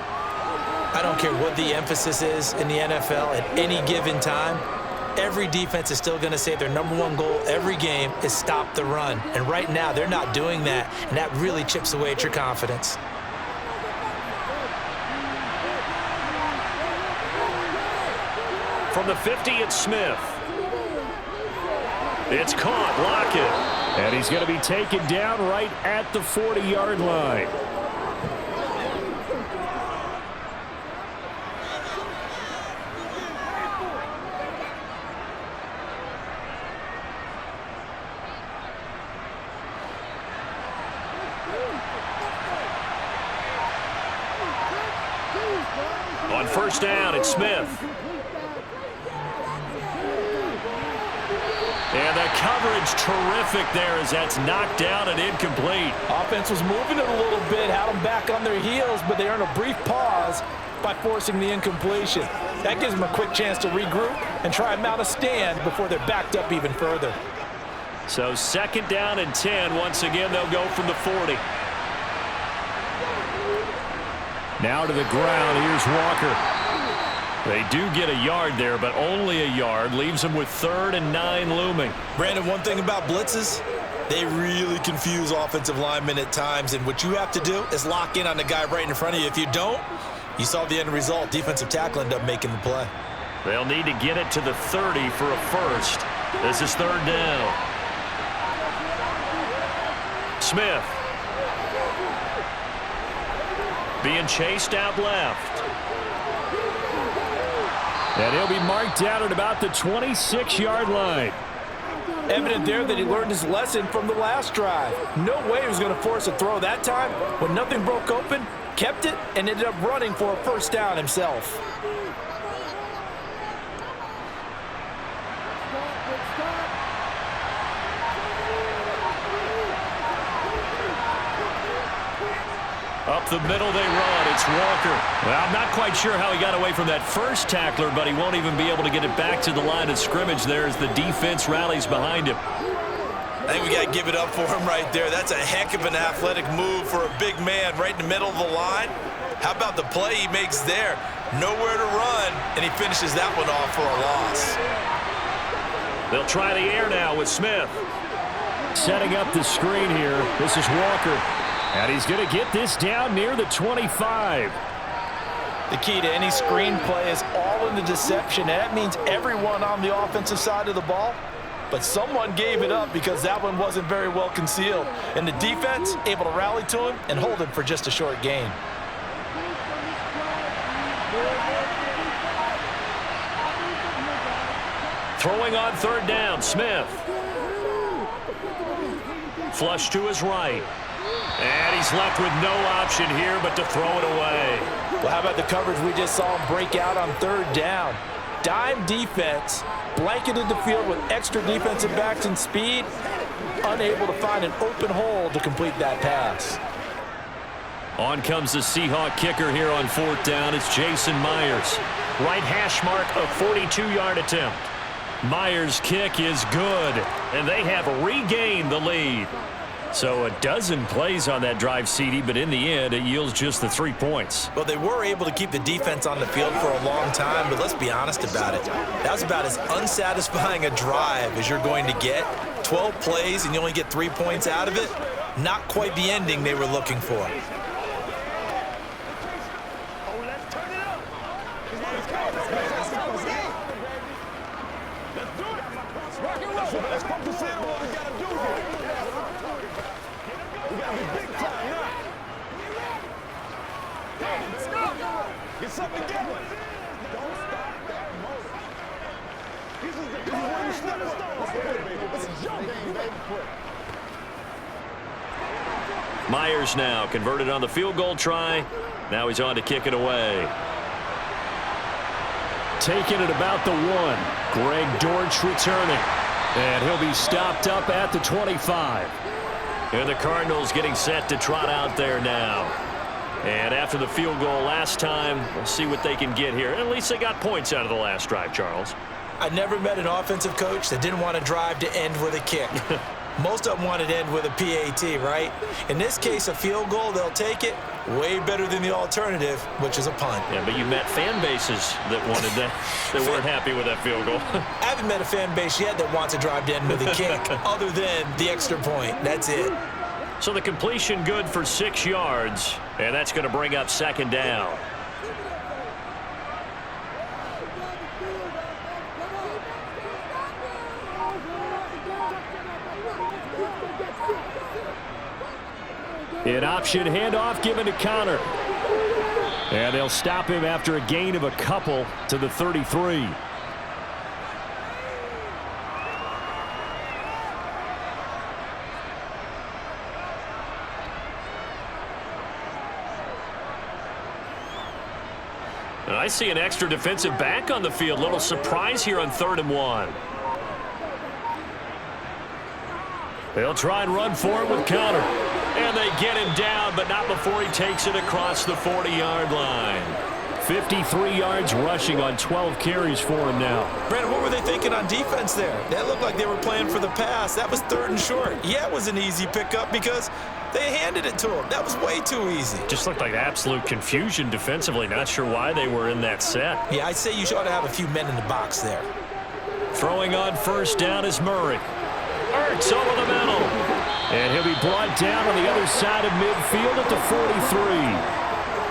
I don't care what the emphasis is in the NFL at any given time. Every defense is still going to say their #1 goal every game is stop the run. And right now, they're not doing that, and that really chips away at your confidence. From the 50, it's Smith. It's caught, Lockett. And he's going to be taken down right at the 40-yard line. On 1st down, it's Smith. And the coverage terrific there as that's knocked down and incomplete. Offense was moving it a little bit, had them back on their heels, but they earned a brief pause by forcing the incompletion. That gives them a quick chance to regroup and try and mount a stand before they're backed up even further. So 2nd down and 10. Once again, they'll go from the 40. Now to the ground. Here's Walker. They do get a yard there, but only a yard. Leaves them with 3rd and 9 looming. Brandon, one thing about blitzes, they really confuse offensive linemen at times, and what you have to do is lock in on the guy right in front of you. If you don't, you saw the end result. Defensive tackle ended up making the play. They'll need to get it to the 30 for a first. This is 3rd down. Smith. Being chased out left. And he'll be marked down at about the 26-yard line. Evident there that he learned his lesson from the last drive. No way he was going to force a throw that time. When nothing broke open, kept it, and ended up running for a first down himself. Up the middle they run. It's Walker. Well, I'm not quite sure how he got away from that first tackler, but he won't even be able to get it back to the line of scrimmage there as the defense rallies behind him. I think we got to give it up for him right there. That's a heck of an athletic move for a big man right in the middle of the line. How about the play he makes there? Nowhere to run, and he finishes that one off for a loss. They'll try the air now with Smith. Setting up the screen here. This is Walker. And he's going to get this down near the 25. The key to any screen play is all in the deception. And that means everyone on the offensive side of the ball. But someone gave it up because that one wasn't very well concealed. And the defense able to rally to him and hold him for just a short gain. Throwing on 3rd down, Smith. Flush to his right. And he's left with no option here but to throw it away. Well, how about the coverage we just saw him break out on 3rd down? Dime defense, blanketed the field with extra defensive backs and speed, unable to find an open hole to complete that pass. On comes the Seahawk kicker here on 4th down. It's Jason Myers. Right hash mark, a 42-yard attempt. Myers' kick is good, and they have regained the lead. So a dozen plays on that drive, CD, but in the end, it yields just the 3 points. Well, they were able to keep the defense on the field for a long time, but let's be honest about it. That was about as unsatisfying a drive as you're going to get. 12 plays, and you only get 3 points out of it. Not quite the ending they were looking for. Let's focus in on what we got to do here. We got to be big time now. Get something together. Don't stop that motor. This is where you step up. This is your game, baby. Myers now converted on the field goal try. Now he's on to kick it away. Taking it about the 1. Greg Dortch returning. And he'll be stopped up at the 25. And the Cardinals getting set to trot out there now. And after the field goal last time, we'll see what they can get here. At least they got points out of the last drive, Charles. I never met an offensive coach that didn't want a drive to end with a kick. Most of them wanted to end with a PAT, right? In this case, a field goal, they'll take it. Way better than the alternative, which is a punt. Yeah, but you met fan bases that wanted that, that weren't happy with that field goal. I haven't met a fan base yet that wants a drive to end with a kick, other than the extra point. That's it. So the completion good for 6 yards, and that's going to bring up 2nd down. An option handoff given to Connor. And they'll stop him after a gain of a couple to the 33. And I see an extra defensive back on the field. Little surprise here on 3rd and 1. They'll try and run for it with counter. And they get him down, but not before he takes it across the 40-yard line. 53 yards rushing on 12 carries for him now. Brandon, what were they thinking on defense there? That looked like they were playing for the pass. That was 3rd and short. Yeah, it was an easy pickup because they handed it to him. That was way too easy. Just looked like absolute confusion defensively. Not sure why they were in that set. Yeah, I'd say you ought to have a few men in the box there. Throwing on first down is Murray. Ertz over the middle. And he'll be brought down on the other side of midfield at the 43.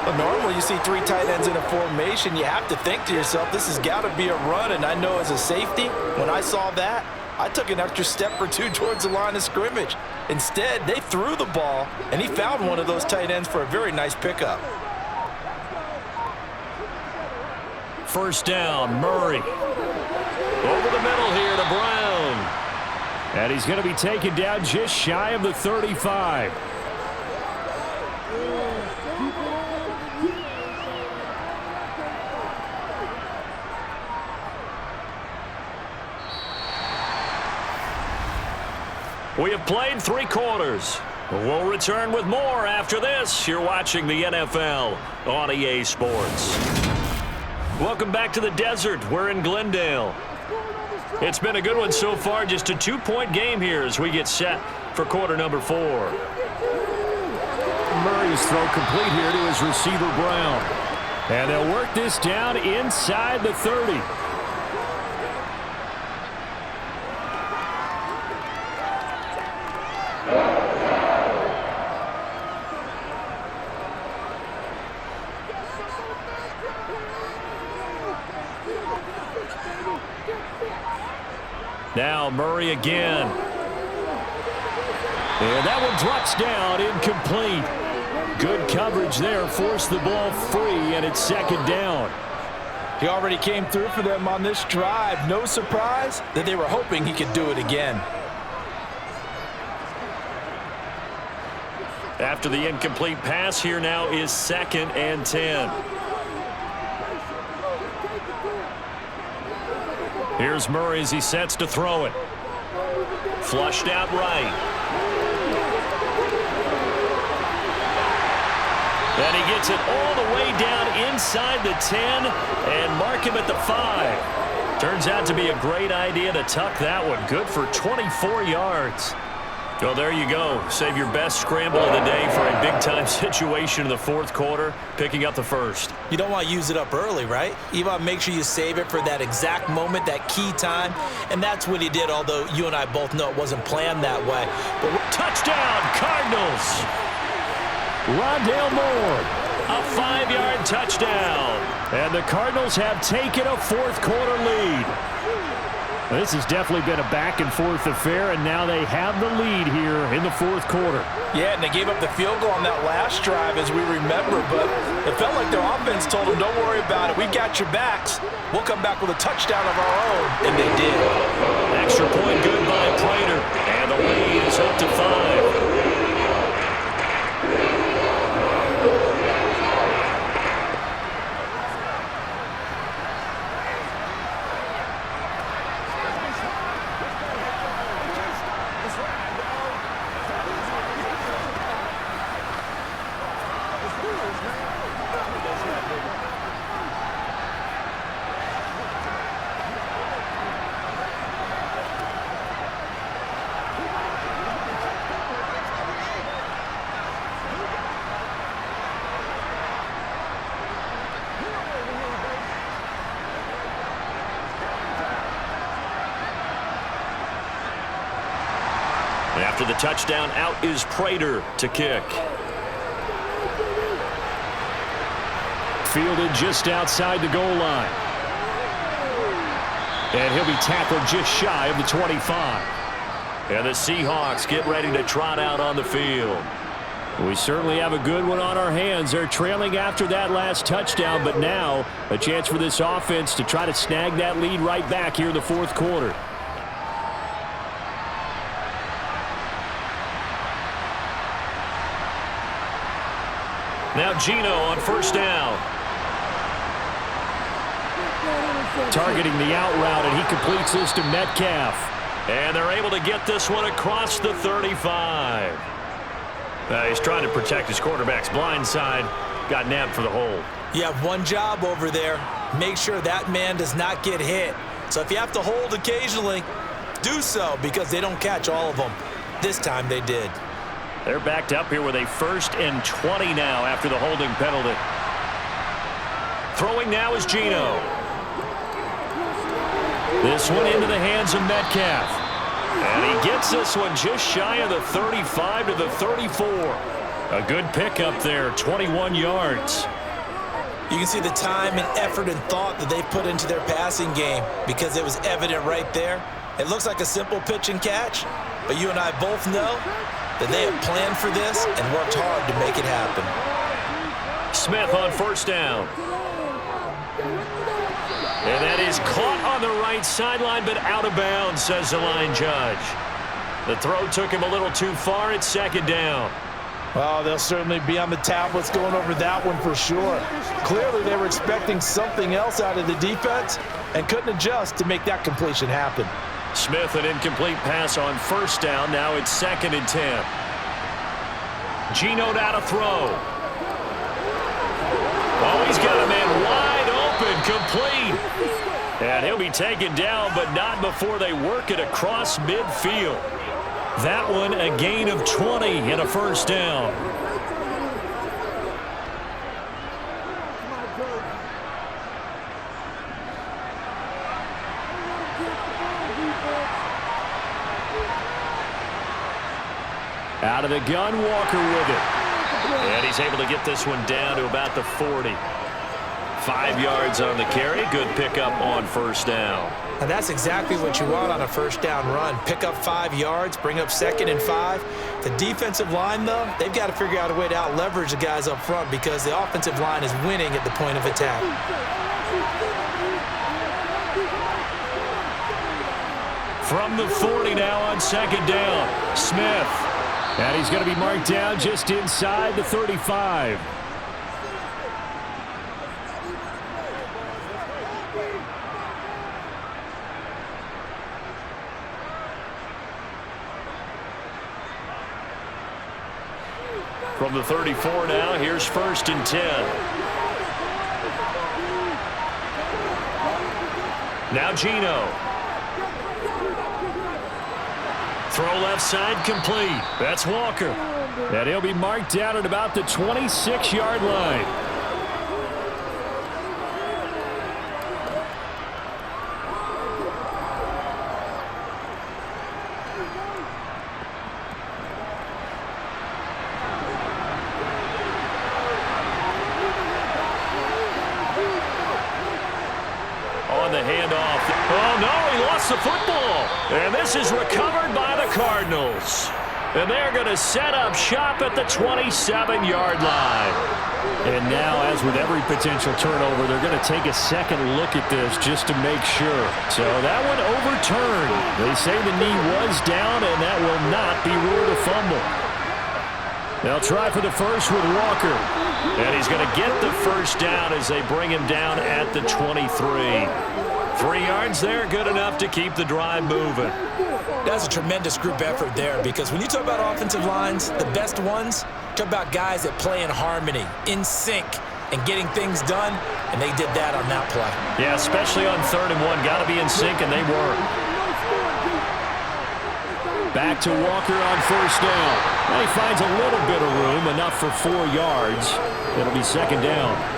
But normally you see 3 tight ends in a formation, you have to think to yourself, this has got to be a run. And I know as a safety, when I saw that, I took an extra step or 2 towards the line of scrimmage. Instead, they threw the ball, and he found one of those tight ends for a very nice pickup. First down, Murray. Over the middle here to Brown. And he's going to be taken down just shy of the 35. We have played 3 quarters. We'll return with more after this. You're watching the NFL on EA Sports. Welcome back to the desert. We're in Glendale. It's been a good one so far. Just a 2-point game here as we get set for quarter number 4. Murray's throw complete here to his receiver, Brown. And they'll work this down inside the 30. Now Murray again. And that one drops down, incomplete. Good coverage there, forced the ball free, and it's 2nd down. He already came through for them on this drive. No surprise that they were hoping he could do it again. After the incomplete pass, here now is 2nd and 10. Here's Murray as he sets to throw it. Flushed out right. And he gets it all the way down inside the 10 and mark him at the 5. Turns out to be a great idea to tuck that one. Good for 24 yards. Well, there you go. Save your best scramble of the day for a big-time situation in the 4th quarter, picking up the 1st. You don't want to use it up early, right? You want to make sure you save it for that exact moment, that key time, and that's what he did, although you and I both know it wasn't planned that way. But touchdown, Cardinals! Rondale Moore. A 5-yard touchdown. And the Cardinals have taken a 4th quarter lead. This has definitely been a back-and-forth affair, and now they have the lead here in the 4th quarter. Yeah, and they gave up the field goal on that last drive, as we remember, but it felt like their offense told them, don't worry about it. We got your backs. We'll come back with a touchdown of our own, and they did. Extra point good by Prater, and the lead is up to 5. After the touchdown, out is Prater to kick. Fielded just outside the goal line. And he'll be tackled just shy of the 25. And the Seahawks get ready to trot out on the field. We certainly have a good one on our hands. They're trailing after that last touchdown, but now a chance for this offense to try to snag that lead right back here in the 4th quarter. Now Gino on first down. Targeting the out route, and he completes this to Metcalf. And they're able to get this one across the 35. He's trying to protect his quarterback's blind side. Got nabbed for the hold. You have one job over there. Make sure that man does not get hit. So if you have to hold occasionally, do so, because they don't catch all of them. This time they did. They're backed up here with a 1st and 20 now after the holding penalty. Throwing now is Geno. This one into the hands of Metcalf. And he gets this one just shy of the 35 to the 34. A good pickup there, 21 yards. You can see the time and effort and thought that they put into their passing game, because it was evident right there. It looks like a simple pitch and catch, but you and I both know that they have planned for this and worked hard to make it happen. Smith on 1st down. And that is caught on the right sideline, but out of bounds, says the line judge. The throw took him a little too far. It's 2nd down. Well, they'll certainly be on the tablets going over that one for sure. Clearly, they were expecting something else out of the defense and couldn't adjust to make that completion happen. Smith, an incomplete pass on 1st down. Now it's 2nd and 10. Geno now to throw. Oh, he's got a man wide open, complete. And he'll be taken down, but not before they work it across midfield. That one a gain of 20 and a 1st down. Out of the gun, Walker with it. And he's able to get this one down to about the 40. 5 yards on the carry. Good pickup on 1st down. And that's exactly what you want on a 1st down run. Pick up 5 yards, bring up 2nd and 5. The defensive line, though, they've got to figure out a way to out-leverage the guys up front, because the offensive line is winning at the point of attack. From the 40 now on 2nd down, Smith. And he's going to be marked down just inside the 35. From the 34 now, here's 1st and 10. Now Geno. Throw left side, complete. That's Walker. And he'll be marked down at about the 26-yard line. On the handoff. Oh, no, he lost the football. And this is recovered by the Cardinals. And they're going to set up shop at the 27-yard line. And now, as with every potential turnover, they're going to take a second look at this just to make sure. So that one overturned. They say the knee was down, and that will not be ruled a fumble. They'll try for the first with Walker. And he's going to get the 1st down as they bring him down at the 23. 3 yards there, good enough to keep the drive moving. That's a tremendous group effort there, because when you talk about offensive lines, the best ones, talk about guys that play in harmony, in sync, and getting things done, and they did that on that play. Yeah, especially on 3rd and 1. Got to be in sync, and they were. Back to Walker on 1st down. Well, he finds a little bit of room, enough for 4 yards. It'll be 2nd down.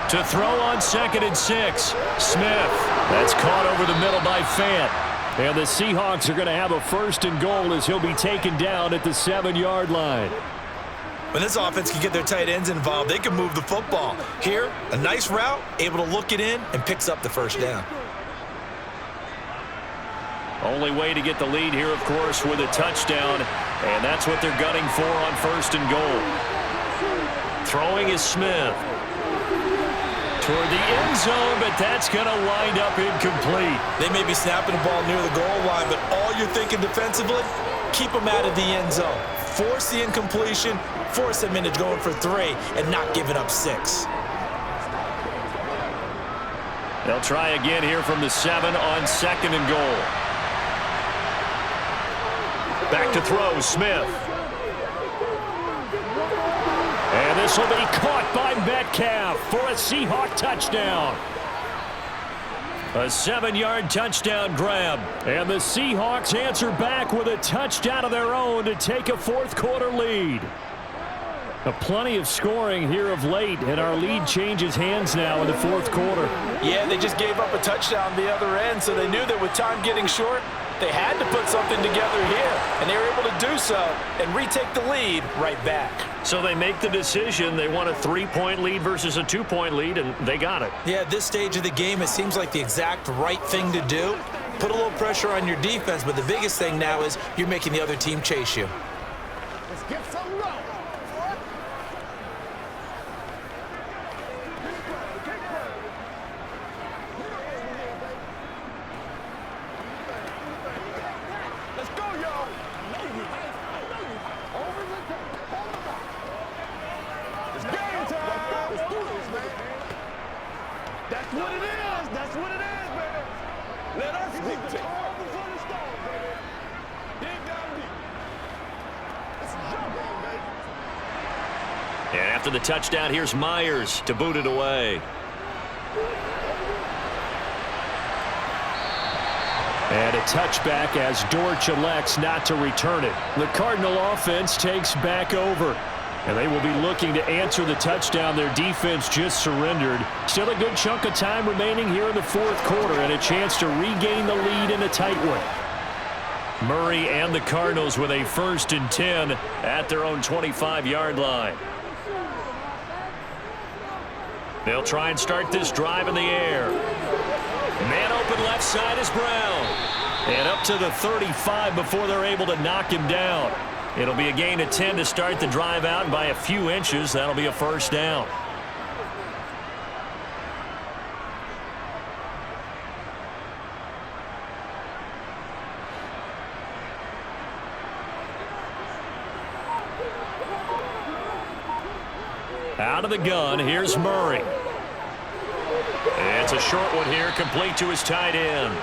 To throw on 2nd and 6. Smith. That's caught over the middle by Fant. And the Seahawks are going to have a 1st and goal as he'll be taken down at the 7-yard line. When this offense can get their tight ends involved, they can move the football. Here, a nice route, able to look it in, and picks up the 1st down. Only way to get the lead here, of course, with a touchdown. And that's what they're gunning for on 1st and goal. Throwing is Smith. toward the end zone, but that's going to wind up incomplete. They may be snapping the ball near the goal line, but all you're thinking defensively, keep them out of the end zone. Force the incompletion, force them into going for 3, and not giving up 6. They'll try again here from the 7 on 2nd and goal. Back to throw, Smith. And this will be caught by Metcalf for a Seahawk touchdown. A 7-yard touchdown grab. And the Seahawks answer back with a touchdown of their own to take a 4th-quarter lead. Plenty of scoring here of late, and our lead changes hands now in the 4th quarter. Yeah, they just gave up a touchdown the other end, so they knew that with time getting short, they had to put something together here, and they were able to do so and retake the lead right back. So they make the decision. They want a 3-point lead versus a 2-point lead, and they got it. Yeah, at this stage of the game, it seems like the exact right thing to do. Put a little pressure on your defense, but the biggest thing now is you're making the other team chase you. Let's get some room. Let's go, y'all. Over the top. It's game time. Let's do this, man. That's what it is. That's what it is, man. Let us dictate. Dig down deep. Let's jump in, baby. And after the touchdown, here's Myers to boot it away. And a touchback as Dortch elects not to return it. The Cardinal offense takes back over. And they will be looking to answer the touchdown their defense just surrendered. Still a good chunk of time remaining here in the 4th quarter and a chance to regain the lead in a tight one. Murray and the Cardinals with a 1st and 10 at their own 25-yard line. They'll try and start this drive in the air. Man open left side is Brown. And up to the 35 before they're able to knock him down. It'll be a gain of 10 to start the drive out by a few inches. That'll be a 1st down. Out of the gun, here's Murray. It's a short one here, complete to his tight end.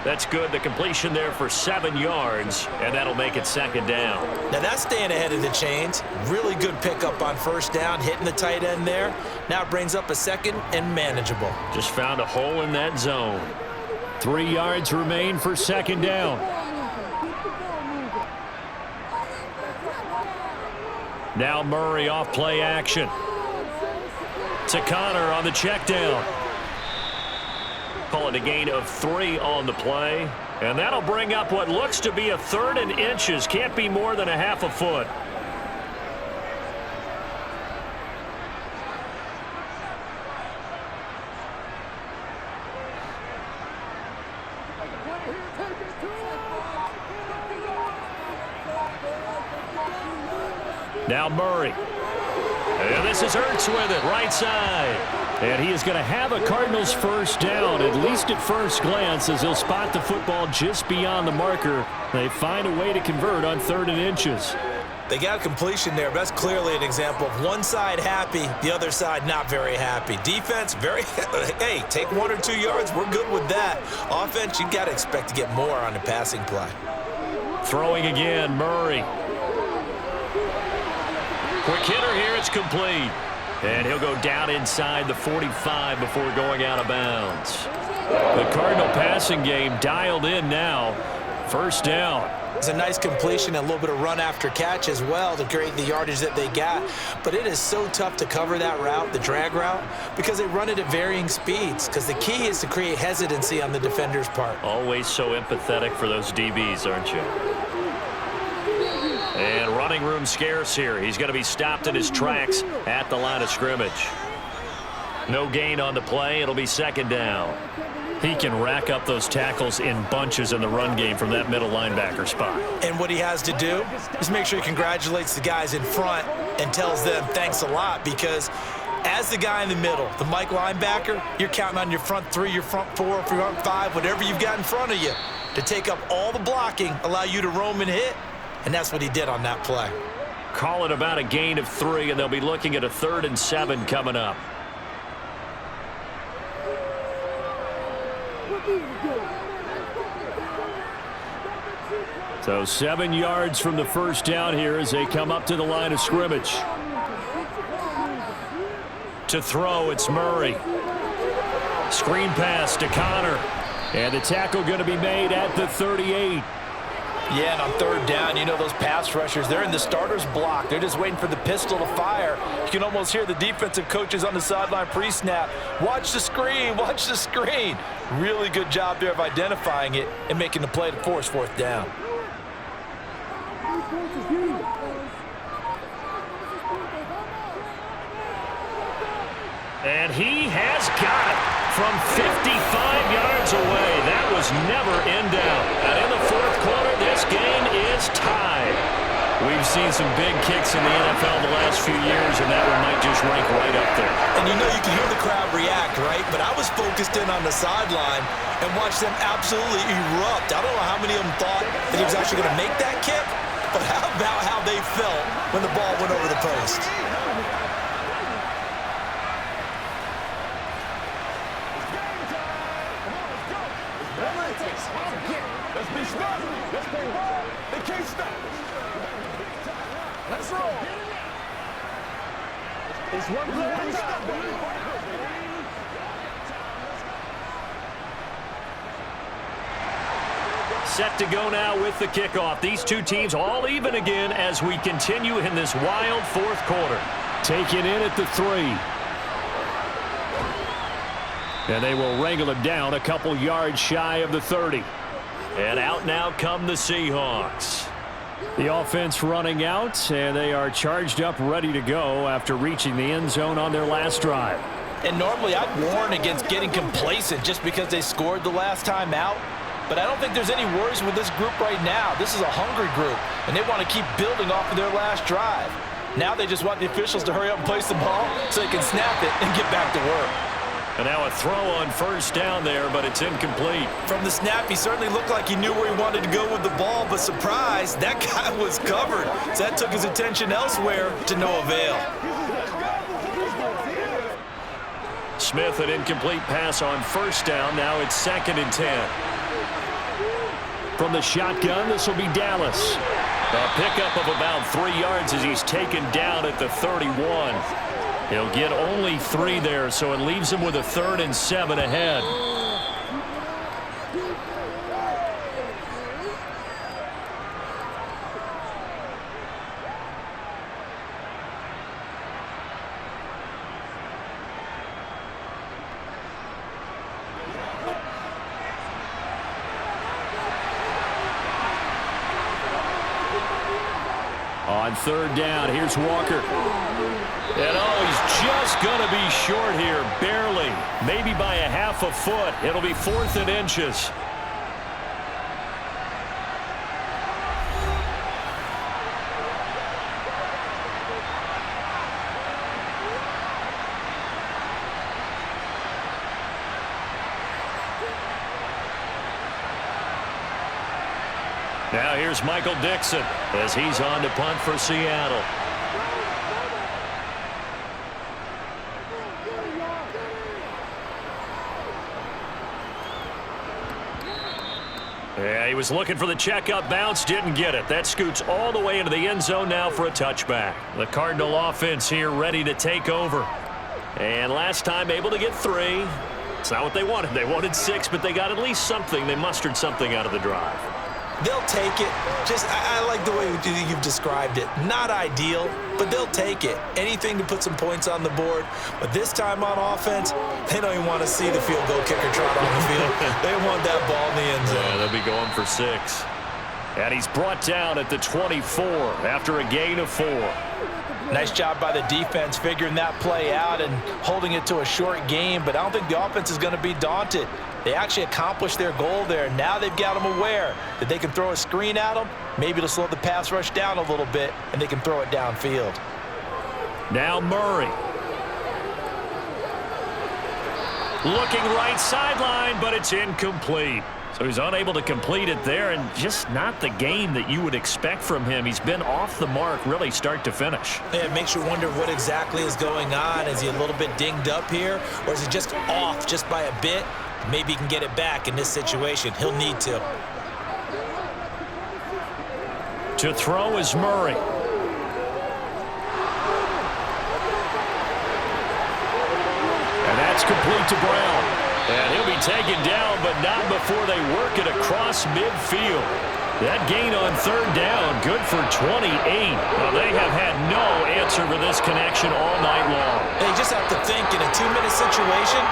That's good. The completion there for 7 yards, and that'll make it 2nd down. Now that's staying ahead of the chains. Really good pickup on 1st down, hitting the tight end there. Now it brings up a 2nd and manageable. Just found a hole in that zone. 3 yards remain for 2nd down. Now Murray off play action. To Connor on the check down. Call it a gain of 3 on the play. And that'll bring up what looks to be a 3rd and inches. Can't be more than a half a foot. Now Murray. And this is Ertz with it, right side. And he is going to have a Cardinals 1st down, at least at first glance, as he'll spot the football just beyond the marker. They find a way to convert on 3rd and inches. They got a completion there, but that's clearly an example of one side happy, the other side not very happy. Defense, very, hey, take 1 or 2 yards, we're good with that. Offense, you got to expect to get more on the passing play. Throwing again, Murray. Quick hitter here, it's complete. And he'll go down inside the 45 before going out of bounds. The Cardinal passing game dialed in now. 1st down. It's a nice completion and a little bit of run after catch as well to create the yardage that they got. But it is so tough to cover that route, the drag route, because they run it at varying speeds. Because the key is to create hesitancy on the defender's part. Always so empathetic for those DBs, aren't you? And running room scarce here. He's going to be stopped in his tracks at the line of scrimmage. No gain on the play. It'll be 2nd down. He can rack up those tackles in bunches in the run game from that middle linebacker spot. And what he has to do is make sure he congratulates the guys in front and tells them thanks a lot, because As the guy in the middle, the Mike linebacker, you're counting on your front three, your front four, front five, whatever you've got in front of you to take up all the blocking, allow you to roam and hit, and that's what he did on that play. Call it about a gain of 3, and they'll be looking at a 3rd and 7 coming up. So 7 yards from the first down here as they come up to the line of scrimmage. To throw, it's Murray. Screen pass to Connor. And the tackle going to be made at the 38. Yeah, and on 3rd down, you know those pass rushers, they're in the starter's block. They're just waiting for the pistol to fire. You can almost hear the defensive coaches on the sideline pre-snap. Watch the screen, watch the screen. Really good job there of identifying it and making the play to force 4th down. And he has got it from 55 yards away. That was never in doubt. And in the 4th quarter, this game is tied. We've seen some big kicks in the NFL the last few years, and that one might just rank right up there. And you know you can hear the crowd react, right? But I was focused in on the sideline and watched them absolutely erupt. I don't know how many of them thought that he was actually going to make that kick, but how about how they felt when the ball went over the post? Let's be smart. Let's play ball. They can't stop us. Let's roll. It's one play. Set to go now with the kickoff. These two teams all even again as we continue in this wild 4th quarter. Taken in at the 3. And they will wrangle him down a couple yards shy of the 30. And out now come the Seahawks. The offense running out, and they are charged up, ready to go after reaching the end zone on their last drive. And normally I'd warn against getting complacent just because they scored the last time out. But I don't think there's any worries with this group right now. This is a hungry group, and they want to keep building off of their last drive. Now they just want the officials to hurry up and place the ball so they can snap it and get back to work. And now a throw on 1st down there, but it's incomplete. From the snap, he certainly looked like he knew where he wanted to go with the ball, but surprise, that guy was covered. So that took his attention elsewhere to no avail. Smith, an incomplete pass on 1st down. Now it's 2nd and 10. From the shotgun, this will be Dallas. A pickup of about 3 yards as he's taken down at the 31. He'll get only 3 there, so it leaves him with a 3rd and 7 ahead. On 3rd down, here's Walker. And he's just going to be short here, barely, maybe by a half a foot. It'll be 4th and inches. Now here's Michael Dixon as he's on to punt for Seattle. Yeah, he was looking for the checkup bounce, didn't get it. That scoots all the way into the end zone now for a touchback. The Cardinal offense here ready to take over. And last time able to get 3. It's not what they wanted. They wanted 6, but they got at least something. They mustered something out of the drive. They'll take it. I like the way you've described it. Not ideal, but they'll take it. Anything to put some points on the board. But this time on offense, they don't even want to see the field goal kicker trot on the field. They want that ball in the end zone. Yeah, they'll be going for 6. And he's brought down at the 24 after a gain of 4. Nice job by the defense figuring that play out and holding it to a short game, but I don't think the offense is going to be daunted. They actually accomplished their goal there. Now they've got them aware that they can throw a screen at them, maybe to slow the pass rush down a little bit, and they can throw it downfield. Now Murray. Looking right sideline, but it's incomplete. So he's unable to complete it there, and just not the game that you would expect from him. He's been off the mark really start to finish. Yeah, it makes you wonder what exactly is going on. Is he a little bit dinged up here, or is he just off just by a bit? Maybe he can get it back in this situation. He'll need to. To throw is Murray. And that's complete to Brown. And he'll be taken down, but not before they work it across midfield. That gain on third down, good for 28. Well, they have had no answer for this connection all night long. They just have to think in a 2-minute situation,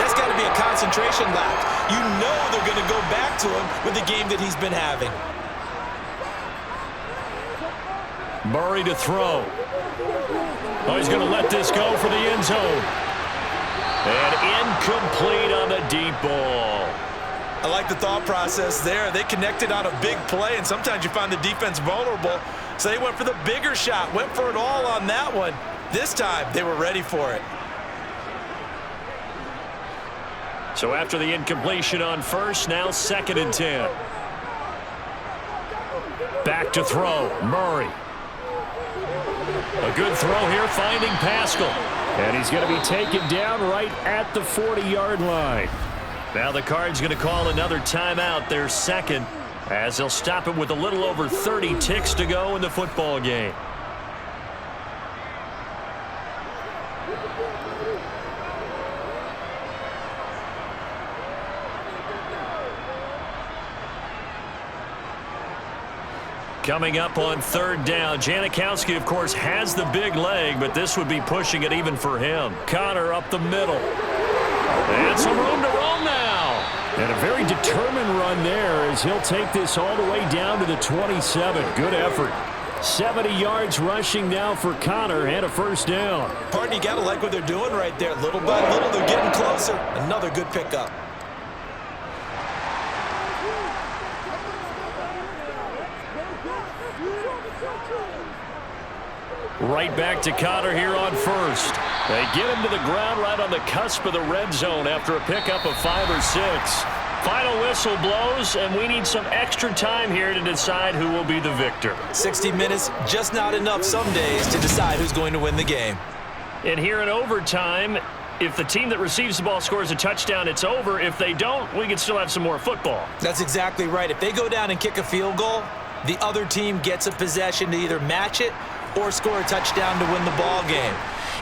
that's got to be a concentration lapse. You know they're going to go back to him with the game that he's been having. Murray to throw. Oh, he's going to let this go for the end zone. And incomplete on the deep ball. I like the thought process there. They connected on a big play, and sometimes you find the defense vulnerable. So they went for the bigger shot, went for it all on that one. This time, they were ready for it. So after the incompletion on first, now 2nd and 10. Back to throw, Murray. A good throw here, finding Pascal. And he's going to be taken down right at the 40-yard line. Now the Cards going to call another timeout, their second, as they'll stop it with a little over 30 ticks to go in the football game. Coming up on 3rd down, Janikowski, of course, has the big leg, but this would be pushing it even for him. Connor up the middle. And some room to roam now. And a very determined run there as he'll take this all the way down to the 27. Good effort. 70 yards rushing now for Connor and a 1st down. Pardon, you got to like what they're doing right there. Little by little, they're getting closer. Another good pickup. Right back to Connor here on 1st. They get him to the ground right on the cusp of the red zone after a pickup of 5 or 6. Final whistle blows, and we need some extra time here to decide who will be the victor. 60 minutes, just not enough some days to decide who's going to win the game. And here in overtime, if the team that receives the ball scores a touchdown, it's over. If they don't, we can still have some more football. That's exactly right. If they go down and kick a field goal, the other team gets a possession to either match it or score a touchdown to win the ball game.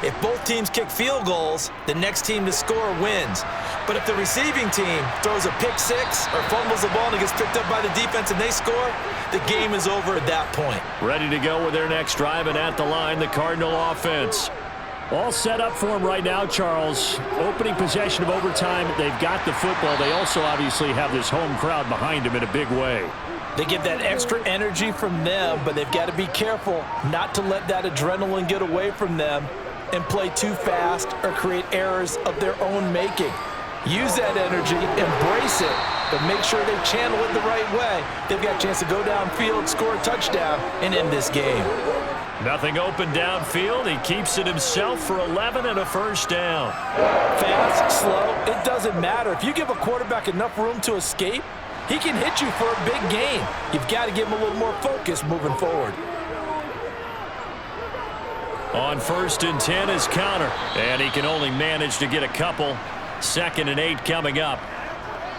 If both teams kick field goals, the next team to score wins. But if the receiving team throws a pick six or fumbles the ball and it gets picked up by the defense and they score, the game is over at that point. Ready to go with their next drive, and at the line, the Cardinal offense. All set up for him right now, Charles. Opening possession of overtime. They've got the football. They also obviously have this home crowd behind them in a big way. They get that extra energy from them, but they've got to be careful not to let that adrenaline get away from them and play too fast or create errors of their own making. Use that energy, embrace it, but make sure they channel it the right way. They've got a chance to go downfield, score a touchdown, and end this game. Nothing open downfield. He keeps it himself for 11 and a 1st down. Fast, slow, it doesn't matter. If you give a quarterback enough room to escape, he can hit you for a big gain. You've got to give him a little more focus moving forward. On 1st and 10 is Connor, and he can only manage to get a couple. 2nd and 8 coming up.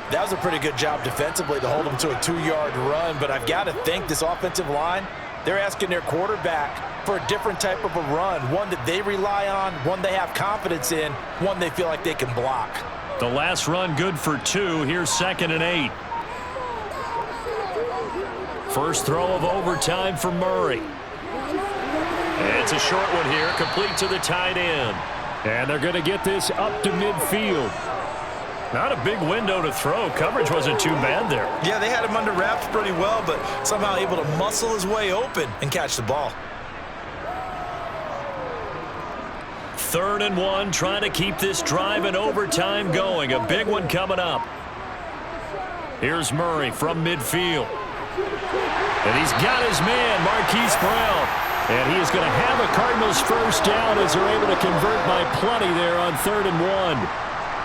That was a pretty good job defensively to hold him to a 2-yard run, but I've got to think this offensive line, they're asking their quarterback for a different type of a run, one that they rely on, one they have confidence in, one they feel like they can block. The last run good for 2. Here's 2nd and 8. First throw of overtime for Murray. It's a short one here, complete to the tight end. And they're going to get this up to midfield. Not a big window to throw. Coverage wasn't too bad there. Yeah, they had him under wraps pretty well, but somehow able to muscle his way open and catch the ball. 3rd and 1, trying to keep this drive in overtime going. A big one coming up. Here's Murray from midfield. And he's got his man, Marquise Brown. And he is going to have a Cardinals 1st down as they're able to convert by plenty there on 3rd and 1.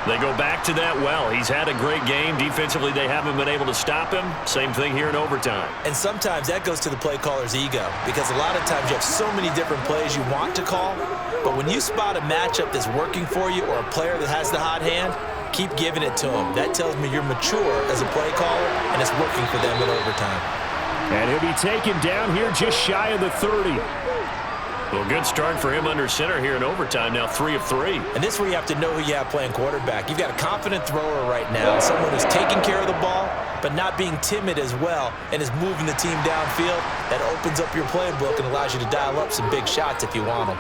They go back to that well. He's had a great game. Defensively, they haven't been able to stop him. Same thing here in overtime. And sometimes that goes to the play caller's ego, because a lot of times you have so many different plays you want to call, but when you spot a matchup that's working for you or a player that has the hot hand, keep giving it to him. That tells me you're mature as a play caller, and it's working for them in overtime. And he'll be taken down here just shy of the 30. Well, good start for him under center here in overtime. Now 3 of 3. And this is where you have to know who you have playing quarterback. You've got a confident thrower right now, someone who's taking care of the ball, but not being timid as well, and is moving the team downfield. That opens up your playbook and allows you to dial up some big shots if you want them.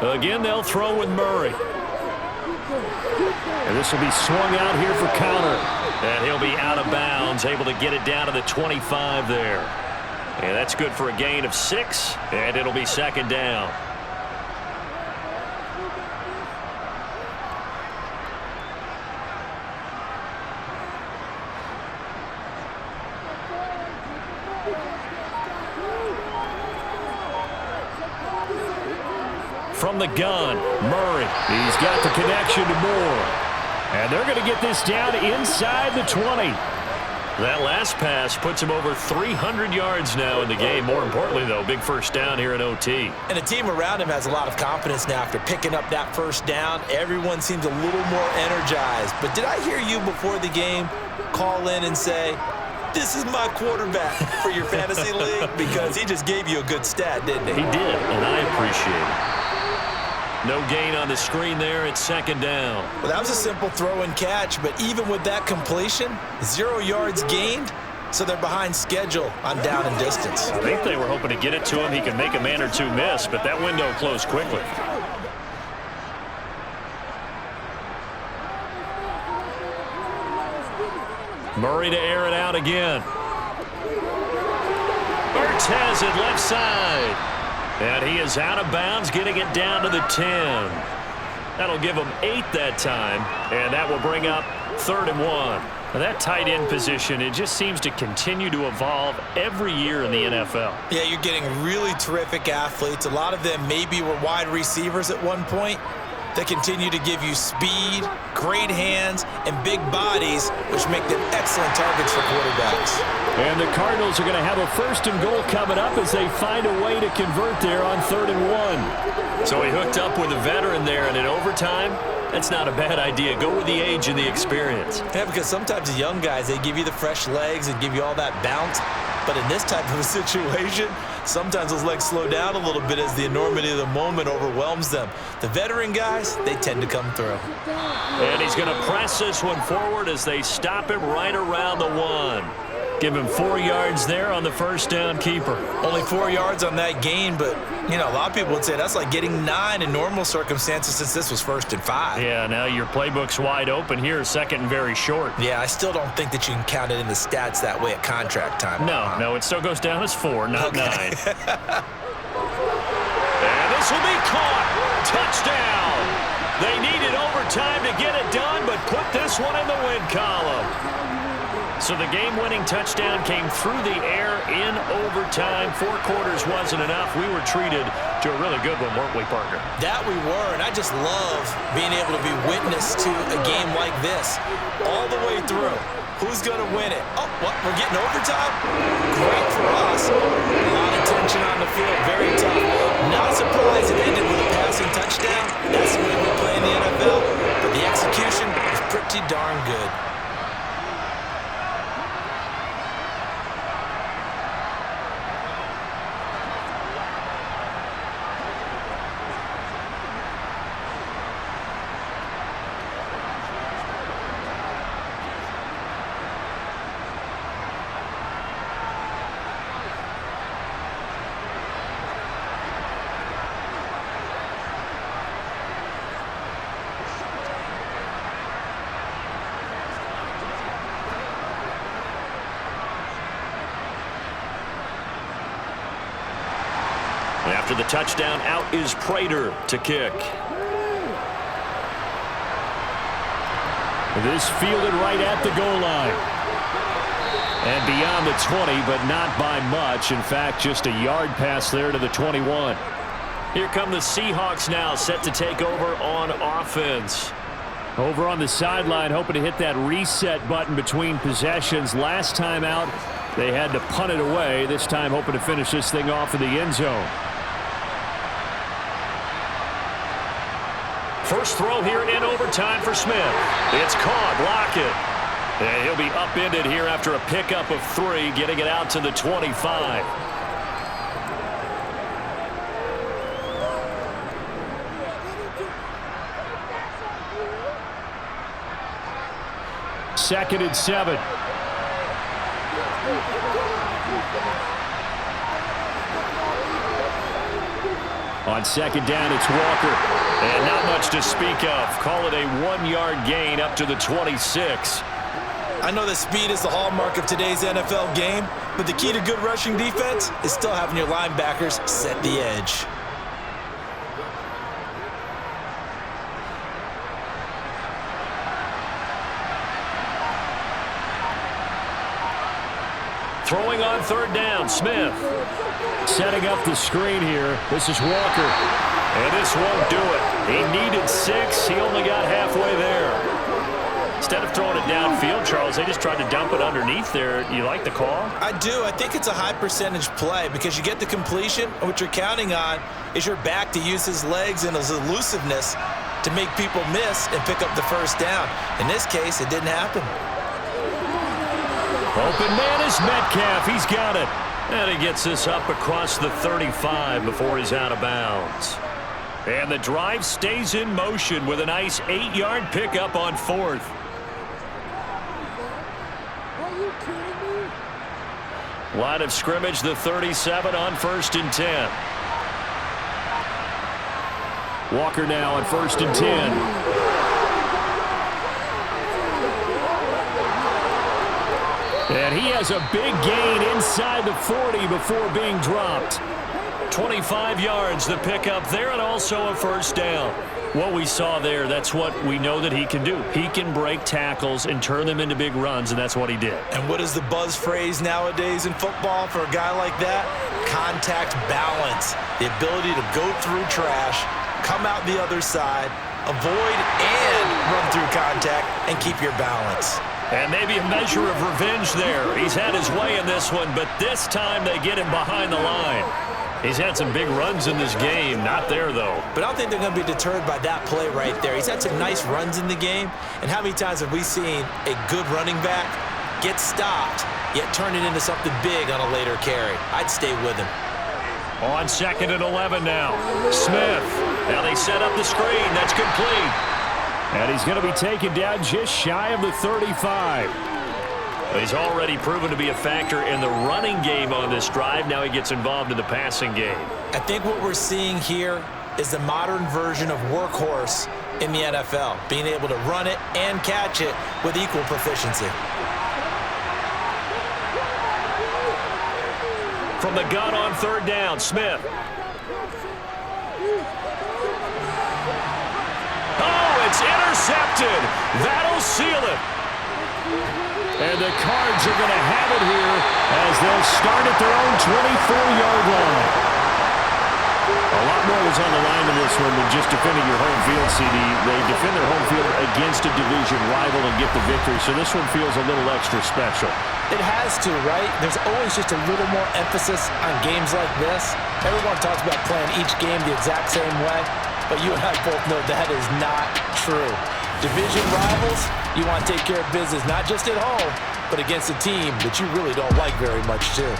Again, they'll throw with Murray. And this will be swung out here for counter. And he'll be out of bounds, able to get it down to the 25 there. And that's good for a gain of 6, and it'll be second down. From the gun, Murray. He's got the connection to Moore. And they're going to get this down inside the 20. That last pass puts him over 300 yards now in the game. More importantly, though, big first down here in OT. And the team around him has a lot of confidence now after picking up that first down. Everyone seems a little more energized. But did I hear you before the game call in and say, this is my quarterback for your fantasy league? Because he just gave you a good stat, didn't he? He did, and I appreciate it. No gain on the screen there. It's second down. Well, that was a simple throw and catch, but even with that completion, 0 yards gained, so they're behind schedule on down and distance. I think they were hoping to get it to him. He could make a man or two miss, but that window closed quickly. Murray to air it out again. Ertz has it left side. And he is out of bounds, getting it down to the 10. That'll give him 8 that time, and that will bring up 3rd and 1. Now that tight end position, it just seems to continue to evolve every year in the NFL. Yeah, you're getting really terrific athletes. A lot of them maybe were wide receivers at one point. They continue to give you speed, great hands, and big bodies, which make them excellent targets for quarterbacks. And the Cardinals are going to have a 1st and goal coming up as they find a way to convert there on 3rd and 1. So he hooked up with a veteran there, and in overtime, that's not a bad idea. Go with the age and the experience. Yeah, because sometimes the young guys, they give you the fresh legs and give you all that bounce. But in this type of a situation, sometimes those legs slow down a little bit as the enormity of the moment overwhelms them. The veteran guys, they tend to come through. And he's going to press this one forward as they stop him right around the 1. Give him 4 yards there on the first down keeper. Only 4 yards on that gain, but, you know, a lot of people would say that's like getting 9 in normal circumstances since this was 1st and 5. Yeah, now your playbook's wide open here, 2nd and very short. Yeah, I still don't think that you can count it in the stats that way at contract time. No, it still goes down as 4, not 9. And this will be caught. Touchdown. They needed overtime to get it done, but put this one in the win column. So the game-winning touchdown came through the air in overtime. 4 quarters wasn't enough. We were treated to a really good one, weren't we, partner? That we were, and I just love being able to be witness to a game like this all the way through. Who's going to win it? Oh, what? We're getting overtime? Great for us. A lot of tension on the field. Very tough. Not surprised it ended with a passing touchdown. That's the way we play in the NFL. But the execution is pretty darn good. After the touchdown, out is Prater to kick. This fielded right at the goal line. And beyond the 20, but not by much. In fact, just a yard pass there to the 21. Here come the Seahawks now, set to take over on offense. Over on the sideline, hoping to hit that reset button between possessions. Last time out, they had to punt it away. This time, hoping to finish this thing off in the end zone. First throw here in overtime for Smith. It's caught. Lockett. And he'll be upended here after a pickup of 3, getting it out to the 25. Second and 7. On second down, it's Walker. And not much to speak of. Call it a 1-yard gain up to the 26. I know that speed is the hallmark of today's NFL game, but the key to good rushing defense is still having your linebackers set the edge. Throwing on third down, Smith. Setting up the screen here. This is Walker. And this won't do it. He needed 6. He only got halfway there. Instead of throwing it downfield, Charles, they just tried to dump it underneath there. You like the call? I do. I think it's a high percentage play because you get the completion, and what you're counting on is your back to use his legs and his elusiveness to make people miss and pick up the first down. In this case, it didn't happen. Open man is Metcalf. He's got it. And he gets this up across the 35 before he's out of bounds. And the drive stays in motion with a nice 8-yard pickup on 4th. Line of scrimmage, the 37 on 1st and 10. Walker now on 1st and 10. And he has a big gain inside the 40 before being dropped. 25 yards, the pickup there, and also a first down. What we saw there, that's what we know that he can do. He can break tackles and turn them into big runs, and that's what he did. And what is the buzz phrase nowadays in football for a guy like that? Contact balance. The ability to go through trash, come out the other side, avoid and run through contact, and keep your balance. And maybe a measure of revenge there. He's had his way in this one, but this time they get him behind the line. He's had some big runs in this game. Not there, though. But I don't think they're going to be deterred by that play right there. He's had some nice runs in the game. And how many times have we seen a good running back get stopped, yet turn it into something big on a later carry? I'd stay with him. On 2nd and 11 now. Smith. Now they set up the screen. That's complete. And he's going to be taken down just shy of the 35. He's already proven to be a factor in the running game on this drive. Now he gets involved in the passing game. I think what we're seeing here is the modern version of workhorse in the NFL, being able to run it and catch it with equal proficiency. From the gun on 3rd down, Smith. Oh, it's intercepted. That'll seal it. And the Cards are going to have it here as they'll start at their own 24-yard line. A lot more was on the line in this one than just defending your home field, CD. They defend their home field against a division rival and get the victory, so this one feels a little extra special. It has to, right? There's always just a little more emphasis on games like this. Everyone talks about playing each game the exact same way, but you and I both know that is not true. Division rivals, you want to take care of business, not just at home, but against a team that you really don't like very much, too.